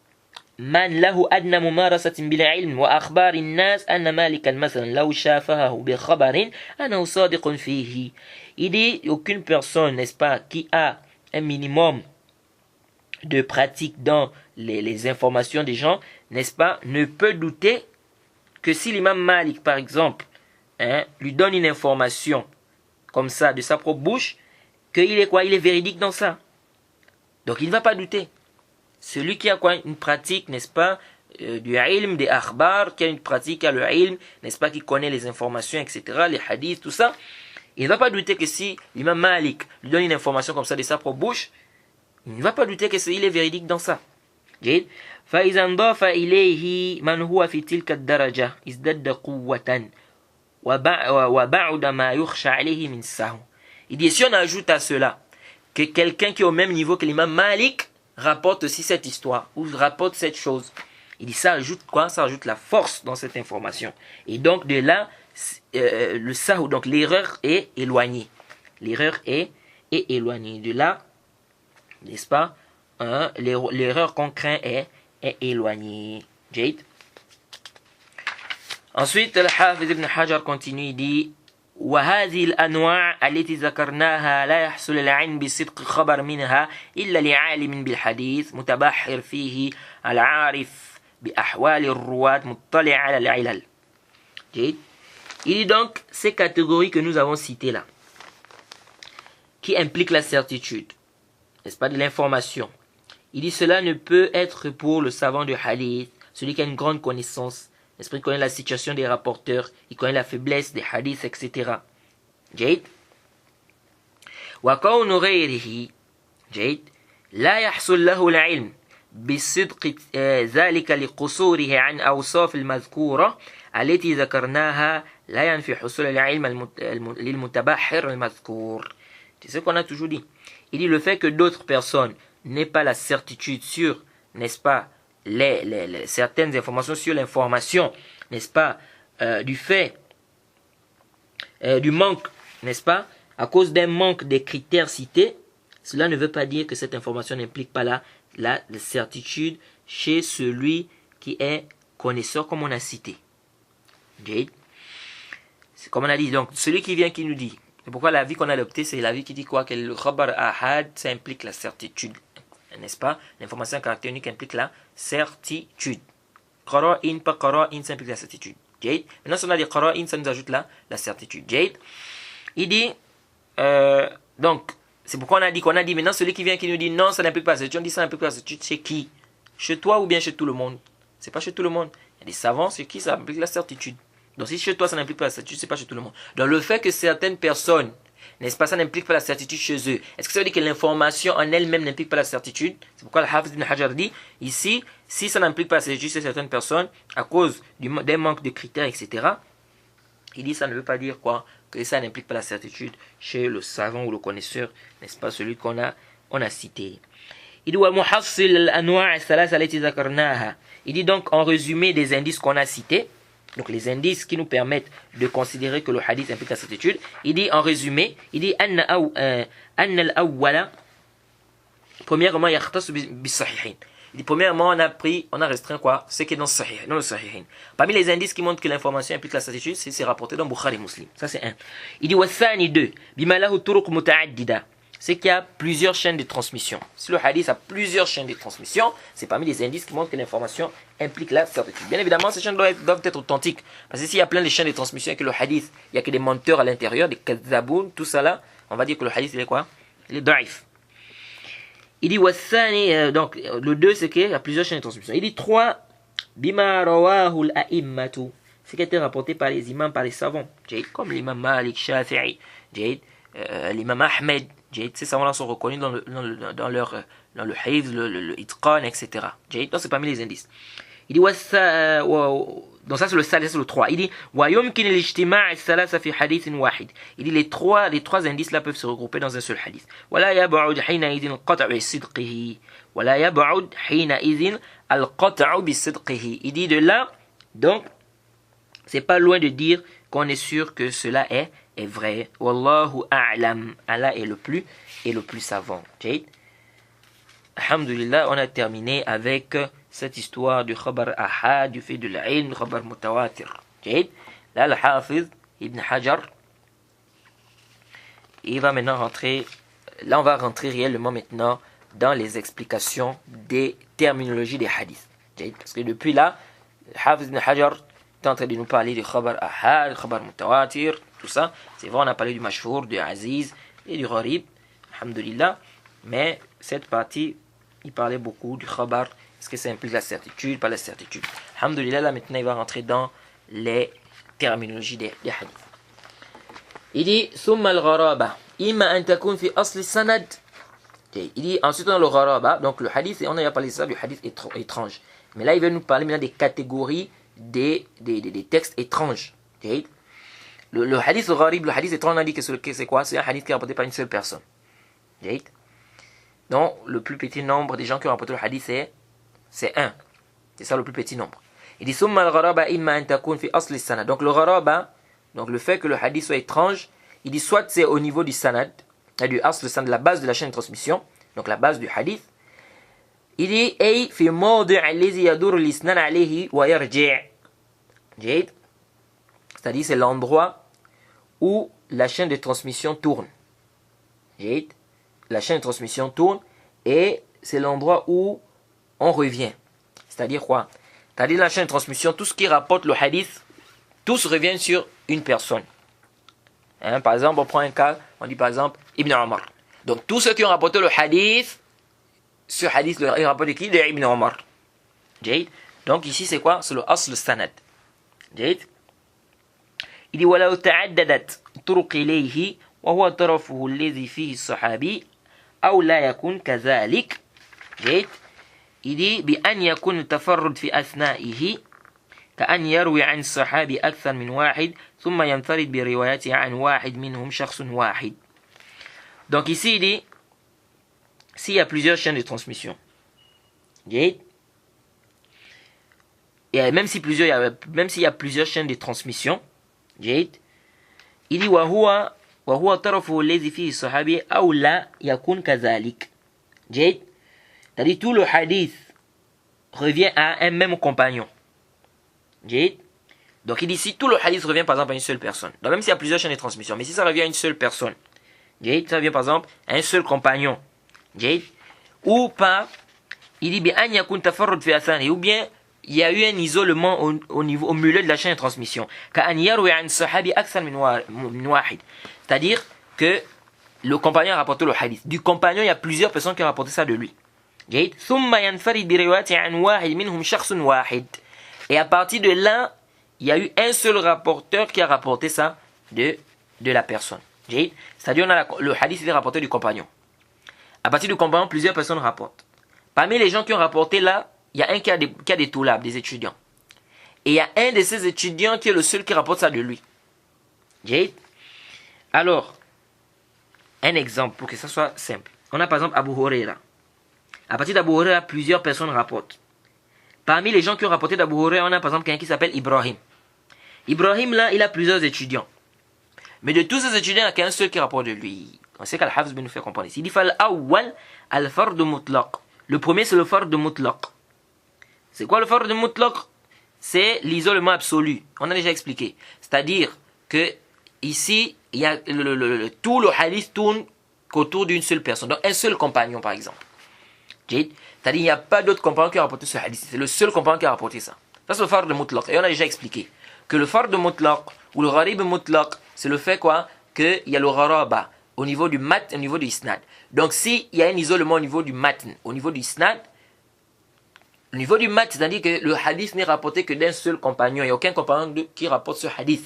من له أدنى ممارسة بالعلم وأخبار الناس أن مالكا مثلا لو شافهه بخبر أنه صادق فيه. Il dit, aucune personne, n'est-ce pas, qui a un minimum de pratique dans les informations des gens, n'est-ce pas, ne peut douter que si l'imam Malik, par exemple, lui donne une information comme ça de sa propre bouche, qu'il est quoi? Il est véridique dans ça. Donc il ne va pas douter. Celui qui a quoi? Une pratique, n'est-ce pas, du ilm, des akhbar, qui a une pratique, qui a le ilm, n'est-ce pas, qui connaît les informations, etc., les hadiths, tout ça, il ne va pas douter que si l'imam Malik lui donne une information comme ça de sa propre bouche, il ne va pas douter qu'il est véridique dans ça. فإذا انضاف إليه من هو في تلك الدرجة ازداد قوة وبعد ما يخشى عليه من السهو. Il dit, si on ajoute à cela que quelqu'un qui est au même niveau que l'imam Malik rapporte aussi cette histoire, ou rapporte cette chose, il dit, ça ajoute quoi? Ça ajoute la force dans cette information. Et donc de là, le sahou, donc l'erreur est éloignée. L'erreur est éloignée. De là, n'est-ce pas, l'erreur qu'on craint est éloignée. Jade. Ensuite, le Hafiz ibn Hajar continue, il dit وهذه الأنواع التي ذكرناها لا يحصل العلم بصدق خبر منها إلا لعالم بالحديث متبحر فيه العارف بأحوال الرواة مطلع على العلل. Il dit donc ces catégories que nous avons citées là, qui impliquent la certitude, n'est-ce pas, de l'information. Il dit cela ne peut être pour le savant de hadith, celui qui a une grande connaissance. L'esprit connaît la situation des rapporteurs, il connaît la faiblesse des hadiths, etc. جيد. وكون غيره جيد لا يحصل له العلم بصدق ذلك لقصوره عن أوصاف المذكورة التي ذكرناها لا ينفي حصول العلم للمتبحر المذكور. C'est ce qu'on a toujours dit. Il dit le fait que d'autres personnes n'aient pas la certitude sur, n'est-ce pas, certaines informations sur l'information, n'est-ce pas, du fait, du manque, n'est-ce pas, à cause d'un manque des critères cités, cela ne veut pas dire que cette information n'implique pas la certitude chez celui qui est connaisseur, comme on a cité. C'est comme on a dit, donc celui qui vient qui nous dit, c'est pourquoi l'avis qu'on a adopté, c'est l'avis qui dit quoi, que le khabar ahad, ça implique la certitude. N'est-ce pas? L'information à caractère unique implique la certitude. Qara'in, pas qara'in, ça implique la certitude. Jade. Maintenant, si on a dit qara'in, ça nous ajoute la certitude. Jade. Il dit, donc, c'est pourquoi on a dit maintenant, celui qui vient qui nous dit non, ça n'implique pas la certitude, on dit ça n'implique pas la certitude, chez qui? Chez toi ou bien chez tout le monde? C'est pas chez tout le monde. Il y a des savants, chez qui ça implique la certitude. Donc, si chez toi, ça n'implique pas la certitude, c'est pas chez tout le monde. Donc, le fait que certaines personnes, n'est-ce pas, ça n'implique pas la certitude chez eux. Est-ce que ça veut dire que l'information en elle-même n'implique pas la certitude? C'est pourquoi le Hafiz ibn Hajar dit, ici, si ça n'implique pas la certitude chez certaines personnes, à cause d'un manque de critères, etc., il dit, ça ne veut pas dire quoi? Que ça n'implique pas la certitude chez le savant ou le connaisseur, n'est-ce pas, celui qu'on a cité. Il dit donc, en résumé des indices qu'on a cités, donc les indices qui nous permettent de considérer que le hadith implique la certitude, il dit en résumé, il dit premièrement, il dit premièrement, on a restreint quoi? Ce qui est dans le Sahihin. Parmi les indices qui montrent que l'information implique la certitude, c'est rapporté dans Bukhari Muslim. Ça c'est un. Il dit wasani 2, bima lahu turuq muta'addida. C'est qu'il y a plusieurs chaînes de transmission. Si le hadith a plusieurs chaînes de transmission, c'est parmi les indices qui montrent que l'information implique la certitude. Bien évidemment, ces chaînes doivent être authentiques. Parce que s'il y a plein de chaînes de transmission et que le hadith, il n'y a que des menteurs à l'intérieur, des kadzaboun, tout ça là, on va dire que le hadith, il est quoi? Il est daif. Il dit, donc le 2, c'est qu'il y a plusieurs chaînes de transmission. Il dit 3, bima rawahul a'immatu. C'est qui a été rapporté par les imams, par les savants. Comme l'imam Malik, Shafi'i, l'imam Ahmed. Ces savants-là sont reconnus dans le hifz, le itqan, etc. Donc c'est parmi les indices. Il dit, donc ça c'est le 3. Il dit, il dit les trois indices là peuvent se regrouper dans un seul hadith. Il dit de là, donc, c'est pas loin de dire qu'on est sûr que cela est vrai. Wallahu a'lam. Allah est le plus savant. Alhamdulillah, on a terminé avec cette histoire du khabar ahad, du fait de l'ilm, du khabar mutawatir. Là, le Hafiz ibn Hajar, il va maintenant rentrer, là on va rentrer réellement maintenant dans les explications des terminologies des hadiths. Parce que depuis là, le Hafiz ibn Hajar est en train de nous parler du khabar ahad, du khabar mutawatir, tout ça. C'est vrai, on a parlé du mashfour, du aziz et du gharib, alhamdulillah. Mais cette partie, il parlait beaucoup du khabar. Est-ce que ça implique la certitude, pas la certitude? Alhamdulillah, là maintenant il va rentrer dans les terminologies des hadiths. Il dit, ثم الغرابة إما أن تكون في أصل السند. Il dit ensuite dans le gharaba, donc le hadith, on a parlé de ça, du hadith étrange. Mais là il va nous parler maintenant des catégories des textes étranges. Le hadith gharib, le hadith étrange, on a dit que c'est quoi? C'est un hadith qui est rapporté par une seule personne. Donc le plus petit nombre des gens qui ont rapporté le hadith c'est 1. C'est ça le plus petit nombre. Il dit summa al-gharaba imma an takun fi asl as-sanad. Donc le gharaba, Donc le fait que le hadith soit étrange, il dit soit c'est au niveau du sanad, du asl, de la base de la chaîne de transmission, donc la base du hadith. Il dit ay fi mawdi' alladhi yadur al-isnan alayhi wa yarji'. C'est-à-dire c'est l'endroit où la chaîne de transmission tourne. La chaîne de transmission tourne et c'est l'endroit où on revient. C'est-à-dire quoi? C'est-à-dire la chaîne de transmission, tout ce qui rapporte le hadith, tous reviennent sur une personne. Hein, par exemple, on prend un cas, on dit par exemple Ibn Omar. Donc tous ceux qui ont rapporté le hadith, ce hadith, le rapport de qui? De Ibn Omar. Donc ici c'est quoi? C'est le asl sanad. Il dit وَلَوْ تَعَدَّدَتْ طُرُقِ إِلَيْهِ وَهُوَ طَرَفُهُ الَّذِي فِيهِ الصَّحَابِي أَوْ لَا يَكُنْ كَذَلِكَ. Il dit بأن يكون التفرد في أثنائه كأن يروي عن الصحابي أكثر من واحد ثم ينفرد بروايته عن واحد منهم شخص واحد. Donc ici il dit s'il y a plusieurs chaînes de transmission, et même s'il y a plusieurs chaînes de transmission, il dit وهو طرفه الذي فيه الصحابي أو لا يكون كذلك. C'est-à-dire tout le hadith revient à un même compagnon. Donc il dit si tout le hadith revient par exemple à une seule personne, donc même s'il y a plusieurs chaînes de transmission, mais si ça revient à une seule personne, ça revient par exemple à un seul compagnon, ou pas, il dit bien ou bien il y a eu un isolement au milieu de la chaîne de transmission. C'est-à-dire que le compagnon a rapporté le hadith. Du compagnon, il y a plusieurs personnes qui ont rapporté ça de lui. Et à partir de là, il y a eu un seul rapporteur qui a rapporté ça de la personne. C'est-à-dire le hadith est rapporté du compagnon. À partir du compagnon, plusieurs personnes rapportent. Parmi les gens qui ont rapporté là, il y a un qui a des toulabs, des étudiants. Et il y a un de ces étudiants qui est le seul qui rapporte ça de lui. Alors, un exemple pour que ça soit simple. On a par exemple Abu Huraira. À partir d'Abu Huraira, plusieurs personnes rapportent. Parmi les gens qui ont rapporté d'Abu Huraira, on a par exemple quelqu'un qui s'appelle Ibrahim. Ibrahim là, il a plusieurs étudiants. Mais de tous ces étudiants, il n'y a qu'un seul qui rapporte de lui. On sait qu'Al-Hafz nous fait comprendre ici. Il dit Fal-awwal al-fard mutlaq. Le premier c'est le fard mutlaq. C'est quoi le fard mutlaq? C'est l'isolement absolu. On a déjà expliqué. C'est-à-dire que ici, il y a tout le hadith tourne qu'autour d'une seule personne. Donc un seul compagnon par exemple. C'est-à-dire qu'il n'y a pas d'autre compagnon qui a rapporté ce hadith. C'est le seul compagnon qui a rapporté ça. Ça c'est le fard mutlaq. Et on a déjà expliqué que le fard mutlaq ou le gharib mutlaq, c'est le fait quoi? Qu'il y a le gharaba au niveau du mat et au niveau du isnad. Donc s'il y a un isolement au niveau du matn, au niveau du isnad, au niveau du mat, c'est-à-dire que le hadith n'est rapporté que d'un seul compagnon. Il n'y a aucun compagnon qui rapporte ce hadith.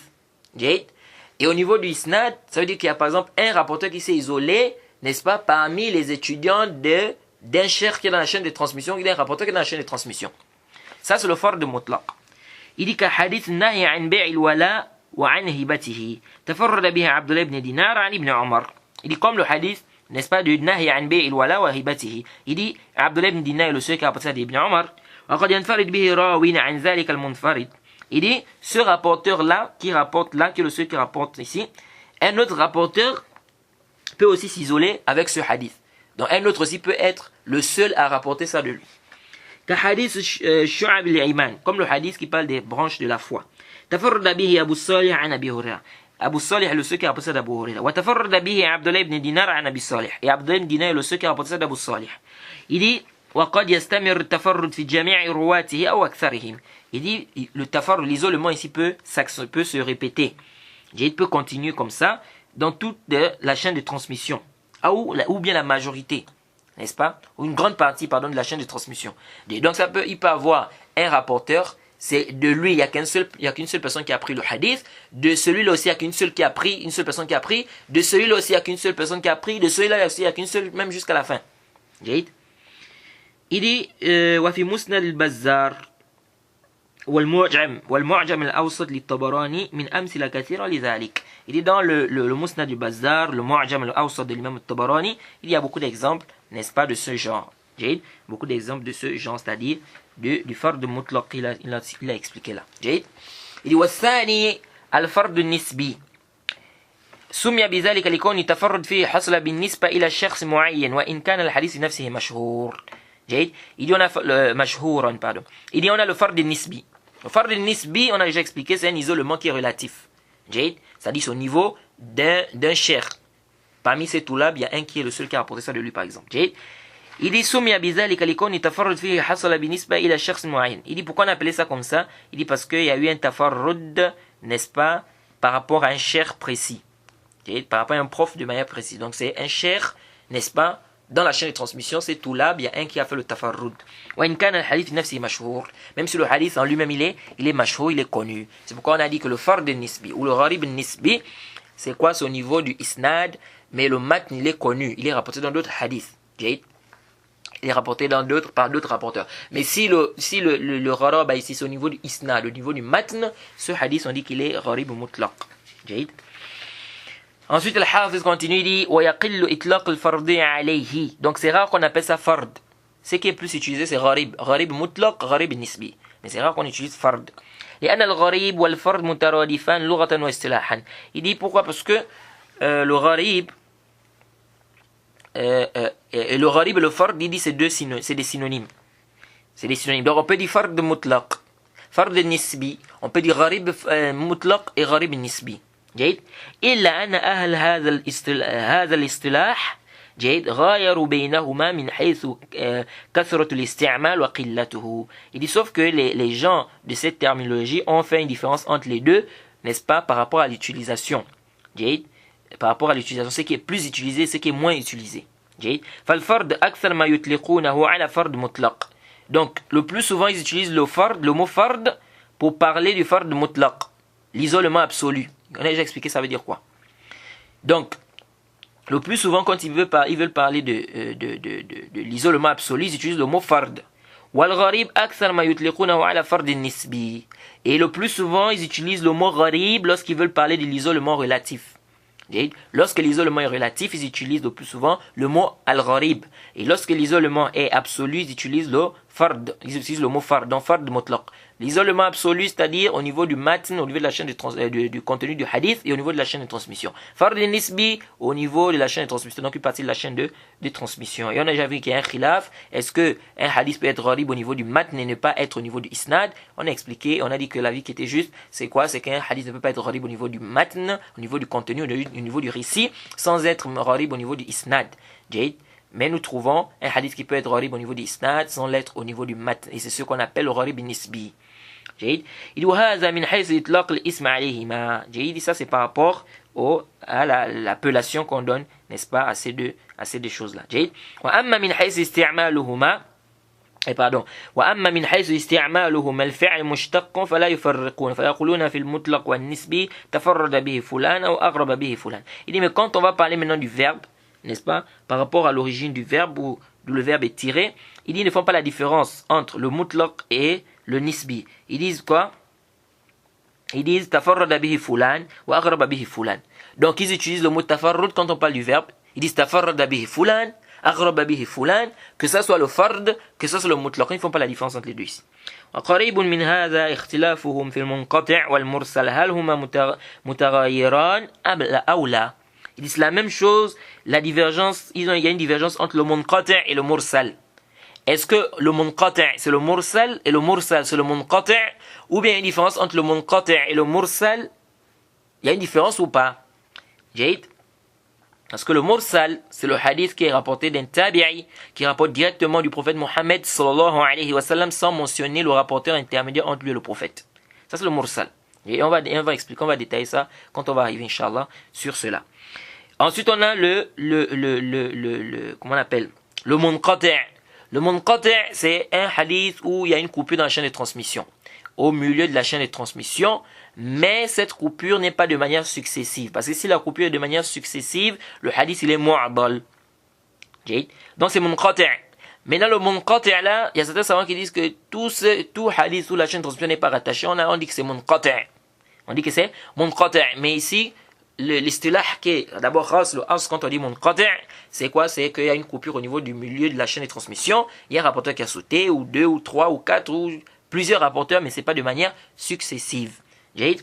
Et au niveau du isnad, ça veut dire qu'il y a par exemple un rapporteur qui s'est isolé, n'est-ce pas, parmi les étudiants d'un cheikh qui est dans la chaîne de transmission, il y a un rapporteur qui est dans la chaîne de transmission. Ça c'est le fard de mutlaq. Il dit qu'un hadith nahi an bay'il wala wa an hibatihi tafarrada bihi Abdullah ibn Dinar an ibn Omar. Il dit comme le hadith, n'est-ce pas, de nahi an bay'il wala wa hibatihi. Il dit Abdullah ibn Dinar est le seul qui a rapporté ça d'Ibn Omar. Wa qad yanfarid bihi rawin an dhalika al-munfarid. Il dit ce rapporteur là qui rapporte là, qui est le seul qui rapporte ici, un autre rapporteur peut aussi s'isoler avec ce hadith. Donc un autre aussi peut être le seul à rapporter ça de lui. Hadith Shu'ab al-Iman, comme le hadith qui parle des branches de la foi. Tafarrada bihi Abu Salih an Abi Hurairah. Abu Salih est le seul qui a rapporté ça d'Abu Hurairah. Wa tafarrada bihi Abdullah ibn Dinar an Abi Salih. Et Abdullah ibn Dinar est le seul qui a rapporté ça d'Abu Salih. Il dit wa qad yastamir at-tafarrud fi jami'i ruwatihi aw aktharihim. Il dit le tafarrud, l'isolement ici peut se répéter. Il peut continuer comme ça dans toute la chaîne de transmission ou bien la majorité. N'est-ce pas? Ou une grande partie, pardon, de la chaîne de transmission. Donc il peut avoir un rapporteur, c'est de lui, il n'y a qu'une seule personne qui a pris le hadith, de celui-là aussi, il n'y a qu'une seule personne qui a pris, de celui-là aussi, il n'y a qu'une seule personne qui a pris, de celui-là aussi, il n'y a qu'une seule, même jusqu'à la fin. Il dit, وفي مسند البزار والمعجم الأوسط للطبراني من أمثلة كثيرة لذلك. Il dit dans le Musnad du Bazzar, le Mu'jam al-Awsat de l'imam al-Tabarani, il y a beaucoup d'exemples, n'est-ce pas, de ce genre. Beaucoup d'exemples de ce genre, c'est-à-dire du fard de mutlaq qu'il a expliqué là. Il dit والثاني الفرد النسبي سمي بذلك لكون تفرد فيه حصل بالنسبة إلى شخص معين وإن كان الحديث نفسه مشهور. جيد. Il dit on a مشهورا pardon. Il dit on a le fard nisbi. Le fard nisbi, on a déjà expliqué, c'est un isolement qui est relatif. Jade, c'est-à-dire au niveau d'un cher. Parmi ces toulab, il y a un qui est le seul qui a rapporté ça de lui par exemple. Jade. Il dit سمي بذلك لكون تفرد فيه حصل بالنسبة إلى شخص معين. Il dit pourquoi on a appelé ça comme ça? Il dit parce qu'il y a eu un tafarrud, n'est-ce pas, par rapport à un cher précis. Par rapport à un prof de manière précise. Donc c'est un cher, n'est-ce pas, dans la chaîne de transmission, c'est tout là, il y a un qui a fait le tafarrud. Même si le hadith en lui-même il est mashhur, il est connu. C'est pourquoi on a dit que le fard nisbi ou le gharib nisbi, c'est quoi? C'est au niveau du isnad, mais le matn il est connu, il est rapporté dans d'autres hadiths. Il est rapporté par d'autres rapporteurs. Mais si le gharab ici c'est au niveau du isnad, au niveau du matn, ce hadith on dit qu'il est gharib mutlaq. Ensuite, le Hafiz continue, il dit وَيَقِلُّ إِطْلَاقُ الْفَرْضِ عَلَيْهِ. Donc c'est rare qu'on appelle ça fard. Ce qui est plus utilisé, c'est gharib. Gharib mutlaq, gharib nisbi. Mais c'est rare qu'on utilise fard. لأن الغريب والفرد مترادفان لغة واصطلاحا. Il dit pourquoi? Parce que le gharib et le fard, il dit c'est des synonymes. C'est des synonymes. Donc on peut dire fard mutlaq, fard nisbi. On peut dire gharib mutlaq et gharib nisbi. جيد إلا أن أهل هذا الاصطلاح جيد غايروا بينهما من حيث كثرة الاستعمال وقلته. Il dit sauf que les gens de cette terminologie ont fait une différence entre les deux, n'est-ce pas, par rapport à l'utilisation. جيد par rapport à l'utilisation, ce qui est plus utilisé, ce qui est moins utilisé. جيد فالفرد أكثر ما يطلقونه على فرد مطلق. Donc le plus souvent ils utilisent le mot fard pour parler du fard mutlaq, l'isolement absolu. On a déjà expliqué ça veut dire quoi. Donc, le plus souvent quand ils veulent parler de l'isolement absolu, ils utilisent le mot fard. Et le plus souvent, ils utilisent le mot gharib lorsqu'ils veulent parler de l'isolement relatif. Lorsque l'isolement est relatif, ils utilisent le plus souvent le mot al-gharib. Et lorsque l'isolement est absolu, ils utilisent le fard. Ils utilisent le mot fard, donc fard mutlaq. L'isolement absolu, c'est-à-dire au niveau du matn, au niveau de la chaîne du contenu du hadith et au niveau de la chaîne de transmission. Fard nisbi au niveau de la chaîne de transmission, donc une partie de la chaîne de transmission. Et on a déjà vu qu'il y a un khilaf. Est-ce que un hadith peut être gharib au niveau du matn et ne pas être au niveau du isnad? On a expliqué, on a dit que l'avis qui était juste, c'est quoi? C'est qu'un hadith ne peut pas être gharib au niveau du matn, au niveau du contenu, au niveau du récit, sans être gharib au niveau du isnad. Mais nous trouvons un hadith qui peut être gharib au niveau du isnad sans l'être au niveau du matn. Et c'est ce qu'on appelle le gharib nisbi. جيد. Il وهذا من حيث إطلاق الاسم عليهما. جيد. Ça c'est par rapport à l'appellation qu'on donne, n'est-ce pas, à ces deux choses-là. جيد. وأما من حيث استعمالهما وأما من حيث استعمالهما الفعل مشتق فلا يفرقون فيقولون في المطلق والنسبي تفرد به فلان أو أغرب به فلان. Il dit mais quand on va parler maintenant du verbe, n'est-ce pas, par rapport à l'origine du verbe où le verbe est tiré, il dit ils ne font pas la différence entre le mutlaq et le nisbi. Ils disent quoi? Ils disent tafarrada bihi fulan wa aghraba bihi fulan. Donc ils utilisent le mot tafarrud quand on parle du verbe. Ils disent tafarrada bihi fulan, aghraba bihi fulan, que ça soit le fard, que ça soit le mutlaq. Ils ne font pas la différence entre les deux ici. وقريب من هذا اختلافهم في المنقطع والمرسل هل هما متغايران أو لا. Ils disent la même chose, la divergence, il y a une divergence entre le munqati' et le mursal. Est-ce que le munqati' c'est le mursal et le mursal c'est le munqati', ou bien il y a une différence entre le munqati' et le mursal? Il y a une différence ou pas? Jade. Parce que le mursal c'est le hadith qui est rapporté d'un tabi'i, qui rapporte directement du prophète Mohammed sallallahu alayhi wa sallam sans mentionner le rapporteur intermédiaire entre lui et le prophète. Ça c'est le mursal. Et on va expliquer, on va détailler ça quand on va arriver inshallah sur cela. Ensuite on a comment on appelle? Le munqati'. Le munqati' c'est un hadith où il y a une coupure dans la chaîne de transmission, au milieu de la chaîne de transmission, mais cette coupure n'est pas de manière successive. Parce que si la coupure est de manière successive, le hadith il est mu'adal. Donc c'est munqati'. Mais dans le munqati' là, il y a certains savants qui disent que tout hadith où la chaîne de transmission n'est pas rattachée, on dit que c'est munqati'. On dit que c'est munqati'. Mais ici, l'istilah qui est d'abord le as quand on dit munqati', c'est quoi? C'est qu'il y a une coupure au niveau du milieu de la chaîne de transmission. Il y a un rapporteur qui a sauté, ou deux, ou trois, ou quatre, ou plusieurs rapporteurs, mais c'est pas de manière successive. Jade.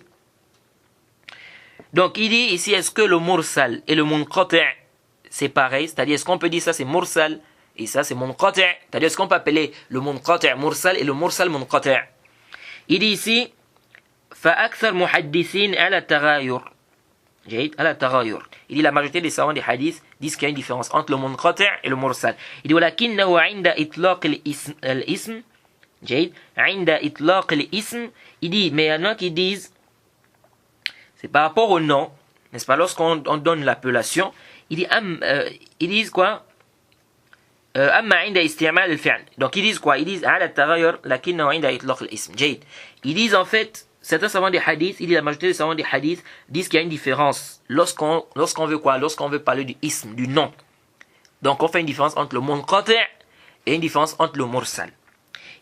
Donc il dit ici, est-ce que le mursal et le munqati' c'est pareil? C'est-à-dire, est-ce qu'on peut dire ça c'est mursal et ça c'est munqati'? C'est-à-dire, est-ce qu'on peut appeler le munqati' mursal et le mursal munqati'? Il dit ici, فأكثر محدثين على التغاير. جيد على التغاير. Il dit la majorité des savants des hadiths disent qu'il y a une différence entre le munqati' et le mursal. Il dit ولكنه عند إطلاق الاسم. جيد عند إطلاق الاسم. Il dit, mais il y en a qui disent c'est par rapport au nom, n'est-ce pas, lorsqu'on donne l'appellation, il dit, ils disent quoi? أما عند استعمال الفعل. Donc ils disent quoi? Ils disent على التغير لكنه عند إطلاق الاسم. جيد. Ils disent en fait, certains savants des hadiths, il dit la majorité des savants des hadiths disent qu'il y a une différence lorsqu'on veut quoi? Lorsqu'on veut parler du ism, du nom. Donc on fait une différence entre le munqati' et une différence entre le mursal.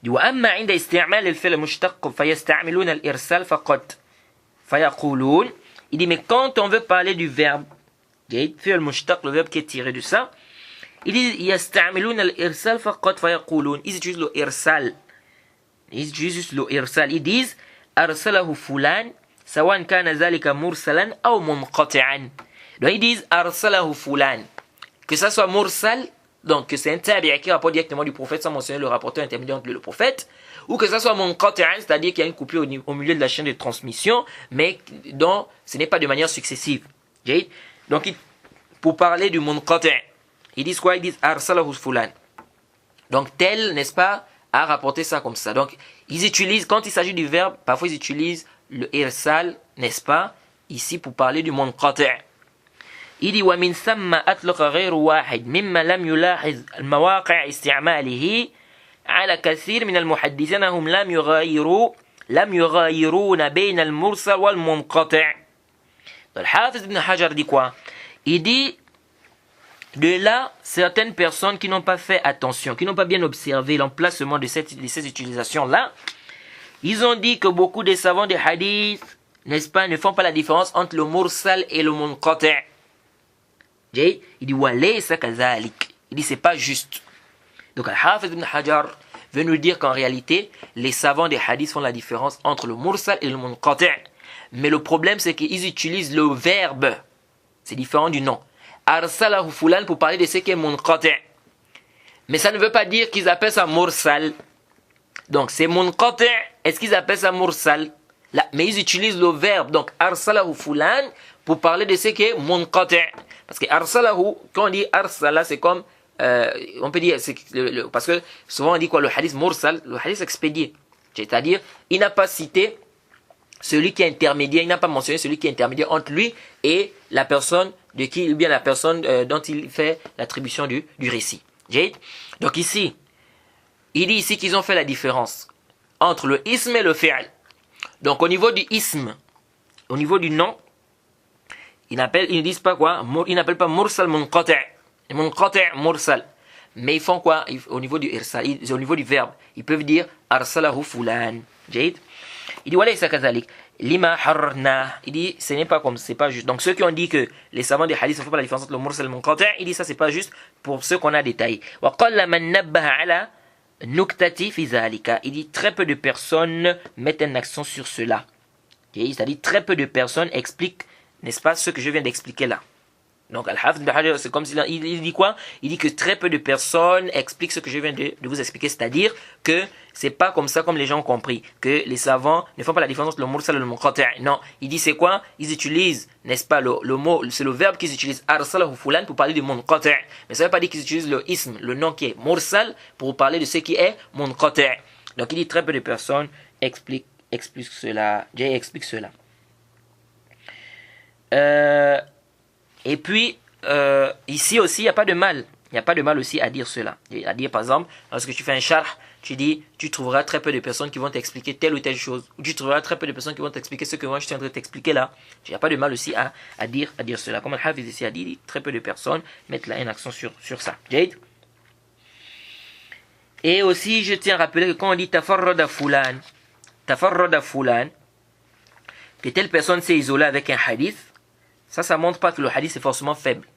Il dit وأما عند استعمال الفعل المشتق فيستعملون الإرسال فقط. فيقولون. Il dit mais quand on veut parler du verbe, جيد فعل مشتق, le verbe qui est tiré de ça, il dit يستعملون الإرسال فقط فيقولون. Ils utilisent le irsal. Ils utilisent juste le irsal. Ils disent أرسله فلان سواء كان ذلك مرسلا أو منقطعا. Donc ils disent أرسله فلان, que ça soit mursal, donc que c'est un tabi'a qui rapporte directement du prophète sans mentionner le rapporteur intermédiaire entre le prophète, ou que ça soit munqati'an, c'est-à-dire qu'il y a une coupure au milieu de la chaîne de transmission, mais dont ce n'est pas de manière successive. Donc pour parler du munqati', ils disent quoi? Ils disent arsalahu fulan. Donc tel, n'est-ce pas, a rapporté ça comme ça. Donc ils utilisent, quand il s'agit du verbe, parfois ils utilisent le irsal, n'est-ce pas, ici pour parler du munqati'. Il dit ومن ثم أطلق غير واحد مما لم يلاحظ المواقع استعماله على كثير من المحدثين هم لم يغايرون بين المرسل والمنقطع. Le Hafiz ibn Hajar dit quoi? Il dit de là certaines personnes qui n'ont pas fait attention, qui n'ont pas bien observé l'emplacement de ces utilisations-là, ils ont dit que beaucoup des savants des hadiths, n'est-ce pas, ne font pas la différence entre le mursal et le munqati'. Il dit walaysa kazalik. Il dit c'est pas juste. Donc Al-Hafiz ibn Hajar veut nous dire qu'en réalité les savants des hadiths font la différence entre le mursal et le munqati'. Mais le problème c'est qu'ils utilisent le verbe. C'est différent du nom. Arsalahu fulan pour parler de ce qui est munqati'. Mais ça ne veut pas dire qu'ils appellent ça mursal. Donc c'est munqati'. Est-ce qu'ils appellent ça mursal? Là, mais ils utilisent le verbe. Donc arsalahu fulan pour parler de ce qui est munqati'. Parce que arsalahu, quand on dit arsala, c'est comme, on peut dire, parce que souvent on dit quoi, le hadith mursal, le hadith expédié. C'est-à-dire, il n'a pas cité celui qui est intermédiaire, il n'a pas mentionné celui qui est intermédiaire entre lui et la personne de qui, ou bien la personne dont il fait l'attribution du récit. Donc ici, il dit ici qu'ils ont fait la différence entre le ism et le fi'l. Donc au niveau du ism, au niveau du nom, ils ne disent pas quoi, ils n'appellent pas mursal munqati', munqati' mursal. Mais ils font quoi au niveau du irsal, au niveau du verbe, ils peuvent dire arsalahu fulan. Il dit walaysa kazalik lima harna. Il dit ce n'est pas comme, c'est pas juste. Donc ceux qui ont dit que les savants des hadiths ne font pas la différence entre le mursal et le munqati', il dit ça c'est pas juste pour ceux qu'on a détaillés. Wa qalla man nabbaha ala nuktati fi zalika. Il dit très peu de personnes mettent un accent sur cela. C'est-à-dire très peu de personnes expliquent, n'est-ce pas, ce que je viens d'expliquer là. Donc Al-Hafiz ibn Hajar, c'est comme il dit quoi? Il dit que très peu de personnes expliquent ce que je viens de vous expliquer, c'est-à-dire que c'est pas comme ça comme les gens ont compris, que les savants ne font pas la différence entre le mursal et le munqati'. Non, il dit c'est quoi? Ils utilisent, n'est-ce pas, le mot, c'est le verbe qu'ils utilisent, arsalahu fulan, pour parler du munqati'. Mais ça veut pas dire qu'ils utilisent le ism, le nom qui est mursal, pour parler de ce qui est munqati'. Donc il dit très peu de personnes expliquent cela. Jay explique cela. Et puis, ici aussi, il n'y a pas de mal. Il n'y a pas de mal aussi à dire cela. À dire, par exemple, lorsque tu fais un charh, tu dis, tu trouveras très peu de personnes qui vont t'expliquer telle ou telle chose. Ou tu trouveras très peu de personnes qui vont t'expliquer ce que moi je suis en train de t'expliquer là. Il n'y a pas de mal aussi à dire cela. Comme Al-Hafiz ici a dit, très peu de personnes mettent là un accent sur ça. Jade. Et aussi, je tiens à rappeler que quand on dit tafarrada fulan, que telle personne s'est isolée avec un hadith, ça montre pas que le hadith est forcément faible.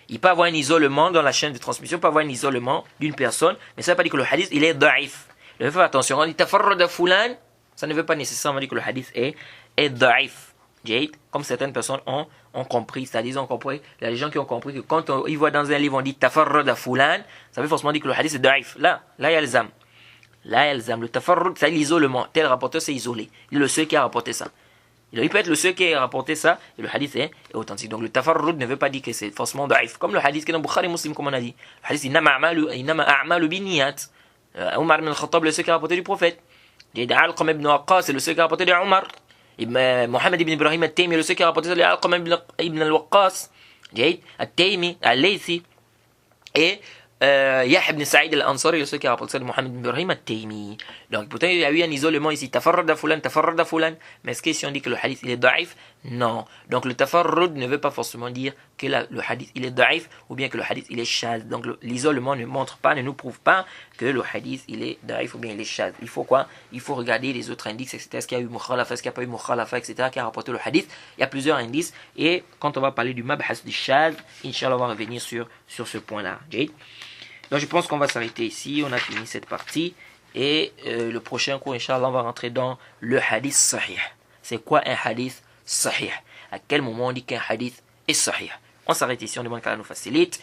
Il peut avoir un isolement dans la chaîne de transmission, il peut avoir un isolement d'une personne, mais ça ne veut pas dire que le hadith il est da'if. Il faut faire attention, on dit tafarrada fulan, ça ne veut pas nécessairement dire que le hadith est da'if. Comme certaines personnes ont compris, c'est-à-dire ont compris, il y a des gens qui ont compris que quand ils voient dans un livre on dit tafarrud fulan, ça veut forcément dire que le hadith est da'if. Là il y a le zam. Là il y a le zam. Le tafarrud c'est l'isolement. Tel rapporteur c'est isolé. Il est le seul qui a rapporté ça. Il peut être le seul qui a rapporté ça et le hadith est authentique. Donc le tafarrud ne veut pas dire que c'est forcément da'if. Comme le hadith qui est dans Bukhari Muslim comme on a dit. Le hadith innama a'malu binniyat. Omar ibn al-Khattab le seul qui a rapporté du prophète. Al-Qam ibn Waqqas c'est le seul qui a rapporté de Omar. Mohamed ibn Ibrahim al-Taymi le seul qui a rapporté ça de Al-Qam ibn al-Waqqas. Al-Taymi, al-Laythi et Yahya ibn Sa'id al-Ansari, le seul qui a rapporté ça de Mohamed ibn Ibrahim al-Taymi. Donc pourtant il y a eu un isolement ici, tafarrud fulan, mais est-ce que si on dit que le hadith il est da'if? Non. Donc le tafarrud ne veut pas forcément dire que le hadith il est da'if ou bien que le hadith il est shaz. Donc l'isolement ne montre pas, ne nous prouve pas que le hadith il est da'if ou bien il est shaz. Il faut quoi? Il faut regarder les autres indices, etc. Est-ce qu'il y a eu mukhalafa, est-ce qu'il n'y a pas eu mukhalafa, etc. qui a rapporté le hadith. Il y a plusieurs indices et quand on va parler du mabhas du shaz, Inch'Allah on va revenir sur ce point-là. Donc je pense qu'on va s'arrêter ici, on a fini cette partie et le prochain cours Inch'Allah on va rentrer dans le hadith sahih. C'est quoi un hadith sahih? À quel moment on dit qu'un hadith est sahih? On s'arrête ici, on demande qu'Allah nous facilite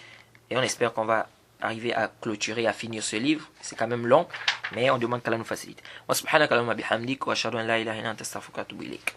et on espère qu'on va arriver à clôturer, à finir ce livre. C'est quand même long, mais on demande qu'Allah nous facilite. Wa subhanaka Allahumma bihamdik wa ashhadu an la ilaha illa anta astaghfiruka wa atubu ilayk.